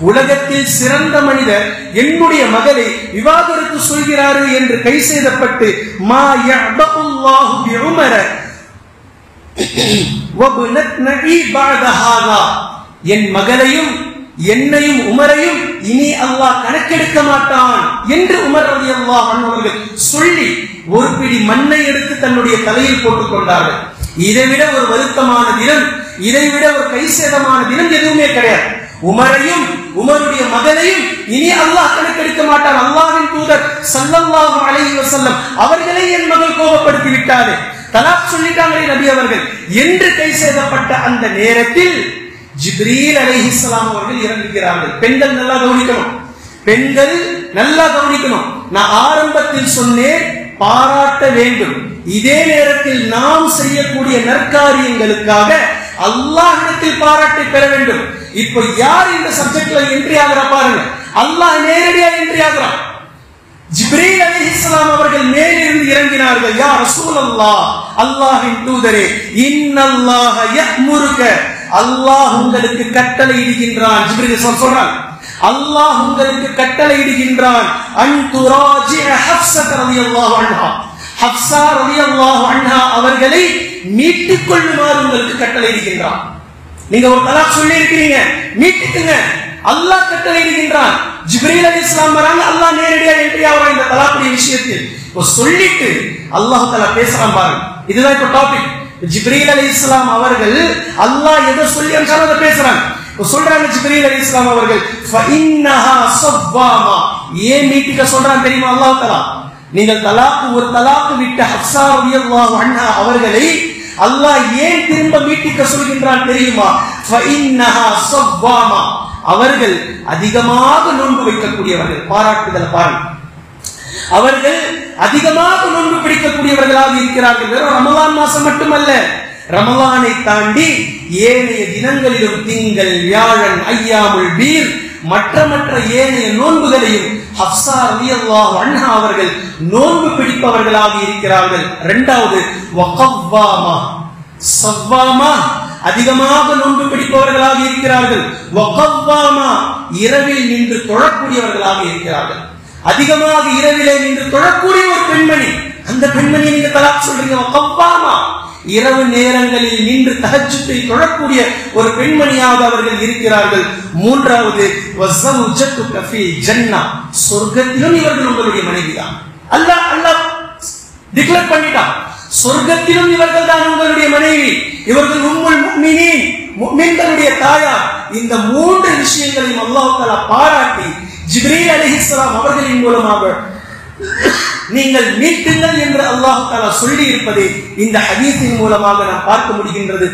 Speaker 1: உலகத்தில் சிறந்த மனிதர் என்னுடைய மகளை விவாகரத்து சொல்கிறாரு என்று கைசேதப்பட்டு மா யஅபுல்லாஹு பிஉமர வபனத்னி பஅத ஹாதா, என் மகளையும் என்னையும் உமரையும் இனி அல்லாஹ் கணக்கெடுக்க மாட்டான் என்று உமர் ரலியல்லாஹு அன்ஹு அவர்கள் சொல்லி ஒரு பிடி மண்ணை எடுத்து தன்னுடைய தலையில் போட்டுக் கொண்டார்கள். இதைவிட ஒரு வருத்தமான தினம், இதைவிட ஒரு கைசேதமான தினம் எதுவுமே கிடையாது. உமரையும் உமருடைய மகளையும் இனி அல்லாஹ் கணக்கெடுக்க மாட்டான். அல்லாஹ்வின் தூதர் ஸல்லல்லாஹு அலைஹி வஸல்லம் அவர்களை என் மகள் கோபப்படுத்தி விட்டாரே, தலாக் சொல்லிட்டாங்களே நபி அவர்கள் என்று கைசேதப்பட்ட அந்த நேரத்தில் ஜிப்ரீல் அலைஹிஸ்ஸலாம் அவர்கள் இறங்குகிறார்கள். பெண்கள் நல்லா கவனிக்கணும், பெண்கள் நல்லா கவனிக்கணும். நான் ஆரம்பத்தில் சொன்னேன், பாராட்ட வேண்டும். இதே நேரத்தில் நாம் செய்யக்கூடிய நற்காரியங்களுக்காக அல்லாஹ்விடத்தில் பாராட்டை பெற வேண்டும். இப்ப யார் இந்த சப்ஜெக்ட்ல என்ட்ரி ஆகிறா பாருங்க, அல்லாஹ் நேரடியா என்ட்ரி ஆகிறான். ஜிப்ரீல் அலைஹிஸ்ஸலாம் அவர்கள் மேலிருந்து இறங்கினார்கள். யா ரசூலல்லாஹ், அல்லாஹ்வின் தூதரே, இன்னல்லாஹ யஅமுருக, அல்லாஹ் உங்களுக்கு கட்டளை இடுகின்றான். ஜிப்ரீல் சொல்றாங்க, அல்லாஹ் உங்களுக்கு கட்டளை இடுகின்றான். அன் துராஜிஅ ஹப்ஸா ரலியல்லாஹு அன்ஹா, ஹப்ஸா ரலியல்லாஹு அன்ஹா அவர்களை மீட்டுக் கொள்ளுமாறு உங்களுக்கு கட்டளை இடுகின்றான். நீங்க ஒரு தலாக் சொல்லி இருக்கிறீங்க, மீட்டுக்குங்க, அல்லாஹ் கட்டளை இடுகின்றான். ஜிப்ரீல் அலைஹிஸ்ஸலாம் வராங்க, அல்லாஹ் நேரடியா என்ட்ரி ஆவறான் இந்த தலாக்குடைய விஷயத்தில். சொல்லிட்டு அல்லாஹ் தஆலா பேசுறான் பாருங்க. இதுதான் இப்ப டாபிக். ஜிப்ரீல் அலைஹிஸ்ஸலாம் அவர்கள் அல்லாஹ் எதை சொல்லி அனுப்பிச்சாரோ அதை பேசுறாங்க. சொல்றாங்க ஜிப்ரீல் அலைஹிஸ்ஸலாம் அவர்கள் ஃபஇன்னஹா ஸவ்வாமா, ஏன் மீட்டிக்க சொல்றான் தெரியுமா? அல்லாஹ் தஆலா நீங்கள் ஒரு தலாக்கு விட்ட ஹப்ஸா ரலியல்லாஹு அன்ஹா அவர்களை அல்லாஹ் ஏன் திரும்ப மீட்டிக்க சொல்கின்றான் தெரியுமா? ஃபஇன்னஹா ஸவ்வாமா, அவர்கள் அதிகமாக நோன்பு வைக்கக்கூடியவர்கள். பாராட்டுதல் பாருங்க, அவர்கள் அதிகமாக நோன்பு பிடிக்கக்கூடியவர்களாக இருக்கிறார்கள். வெறும் ரமலான் மாசம் மட்டுமல்ல, ரமலானை தாண்டி ஏனைய தினங்களிலும் திங்கள், வியாழன், ஐயாமுல் பீர் மற்ற ஏனைய நோன்புகளையும் ஹப்ஸா ரலியல்லாஹு அன்ஹா அவர்கள் நோன்பு பிடிப்பவர்களாக இருக்கிறார்கள். இரண்டாவது வகவ்வாமா, சவ்வாமா, அதிகமாக நோன்பு பிடிப்பவர்களாக இருக்கிறார்கள். வகவ்வாமா, இரவில் நின்று தொழக்கூடியவர்களாக இருக்கிறார்கள். அதிகமாக இரவிலே நின்று தொழக்கூடிய ஒரு பெண்மணி, அந்த பெண்மணியை நீங்க தலாக் சொல்றீங்க. வகவ்வாமா, இரவு நேரங்களில் நின்று தஹஜ்ஜுதை தொழக்கூடிய ஒரு பெண்மணியாக அவர்கள் இருக்கிறார்கள். மூன்றாவது வஸௌஜத்துக ஃபீ ஜன்னah, சொர்க்கத்திலும் இவர்கள் உங்களுடைய மனைவிதான். அல்லாஹ் டிக்ளேர் பண்ணிட்டான், சொர்க்கத்திலும் இவர்கள் தான் உங்களுடைய மனைவி. இவர்கள் உம்முல் முஃமினீன், முஃமின்களுடைய தாயார். இந்த மூன்று விஷயங்களையும் அல்லாஹ் தஆலா பாராட்டி ஜிப்ரீல் அலைஹிஸ்ஸலாம் அவர்களின் மூலமாக நீங்கள் மீட்டுங்கள் என்று அல்லாஹ் தஆலா சொல்லி இருப்பதை இந்த ஹதீஸின் மூலமாக நாம் பார்க்க முடிகின்றது.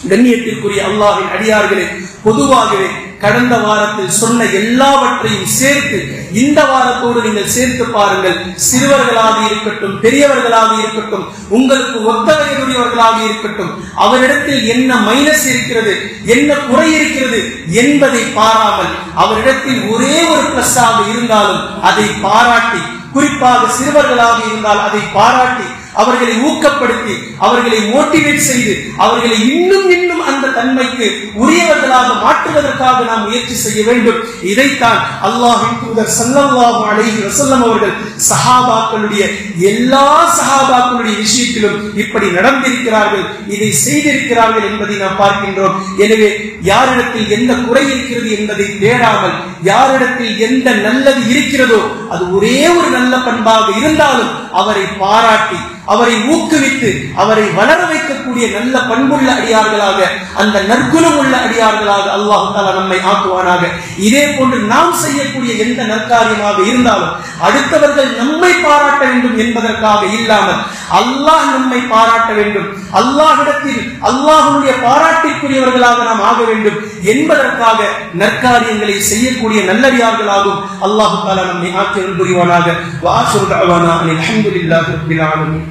Speaker 1: கண்ணியத்திற்குரிய அல்லாஹ்வின் அடியார்களே, பொதுவாகவே கடந்த வாரத்தில் சொன்ன எல்லாவற்றையும் சேர்த்து இந்த வாரத்தோடு நீங்கள் சேர்த்து பாருங்கள். சிறுவர்களாக இருக்கட்டும், பெரியவர்களாக இருக்கட்டும், உங்களுக்கு ஒத்த வயதுடையவர்களாக இருக்கட்டும், அவரிடத்தில் என்ன மைனஸ் இருக்கிறது, என்ன குறை இருக்கிறது என்பதை பாராமல், அவரிடத்தில் ஒரே ஒரு பிளஸ் ஆக இருந்தாலும் அதை பாராட்டி, குறிப்பாக சிறுவர்களாக இருந்தால் அதை பாராட்டி, அவர்களை ஊக்கப்படுத்தி, அவர்களை மோட்டிவேட் செய்து, அவர்களை இன்னும் இன்னும் அந்த தன்மைக்கு உரியவர்களாக மாற்றுவதற்காக நாம் முயற்சி செய்ய வேண்டும். இதைத்தான் அல்லாஹ்வின் தூதர் ஸல்லல்லாஹு அலைஹி வஸல்லம் அவர்கள் சஹாபாக்களுடைய எல்லா சஹாபாக்களுடைய விஷயத்திலும் இப்படி நடந்திருக்கிறார்கள், இதை செய்திருக்கிறார்கள் என்பதை நாம் பார்க்கின்றோம். எனவே யாரிடத்தில் எந்த குறை இருக்கிறது என்பதை தேடாமல், யாரிடத்தில் எந்த நல்லது இருக்கிறதோ அது ஒரே ஒரு நல்ல பண்பாக இருந்தாலும் அவரை பாராட்டி, அவரை ஊக்குவித்து, அவரை வளர வைக்கக்கூடிய நல்ல பண்புள்ள அடியார்களாக, அந்த நற்குணம் உள்ள அடியார்களாக அல்லாஹ் தஆலா நம்மை ஆக்குவானாக. இதே போன்று நாம் செய்யக்கூடிய எந்த நற்காரியமாக இருந்தாலும் அடுத்தவர்கள் நம்மை பாராட்ட வேண்டும் என்பதற்காக இல்லாமல் அல்லாஹ் நம்மை பாராட்ட வேண்டும், அல்லாஹ்விடத்தில் அல்லாஹ்வுடைய பாராட்டிற்குரியவர்களாக நாம் ஆக வேண்டும் என்பதற்காக நற்காரியங்களை செய்யக்கூடிய நல்லடியார்களாகவும் அல்லாஹ் தஆலா நம்மை ஆக்கி அருள் புரிவானாக. வஆகிரு தஅவானா அல்ஹம்துலில்லாஹி ரப்பில் ஆலமீன்.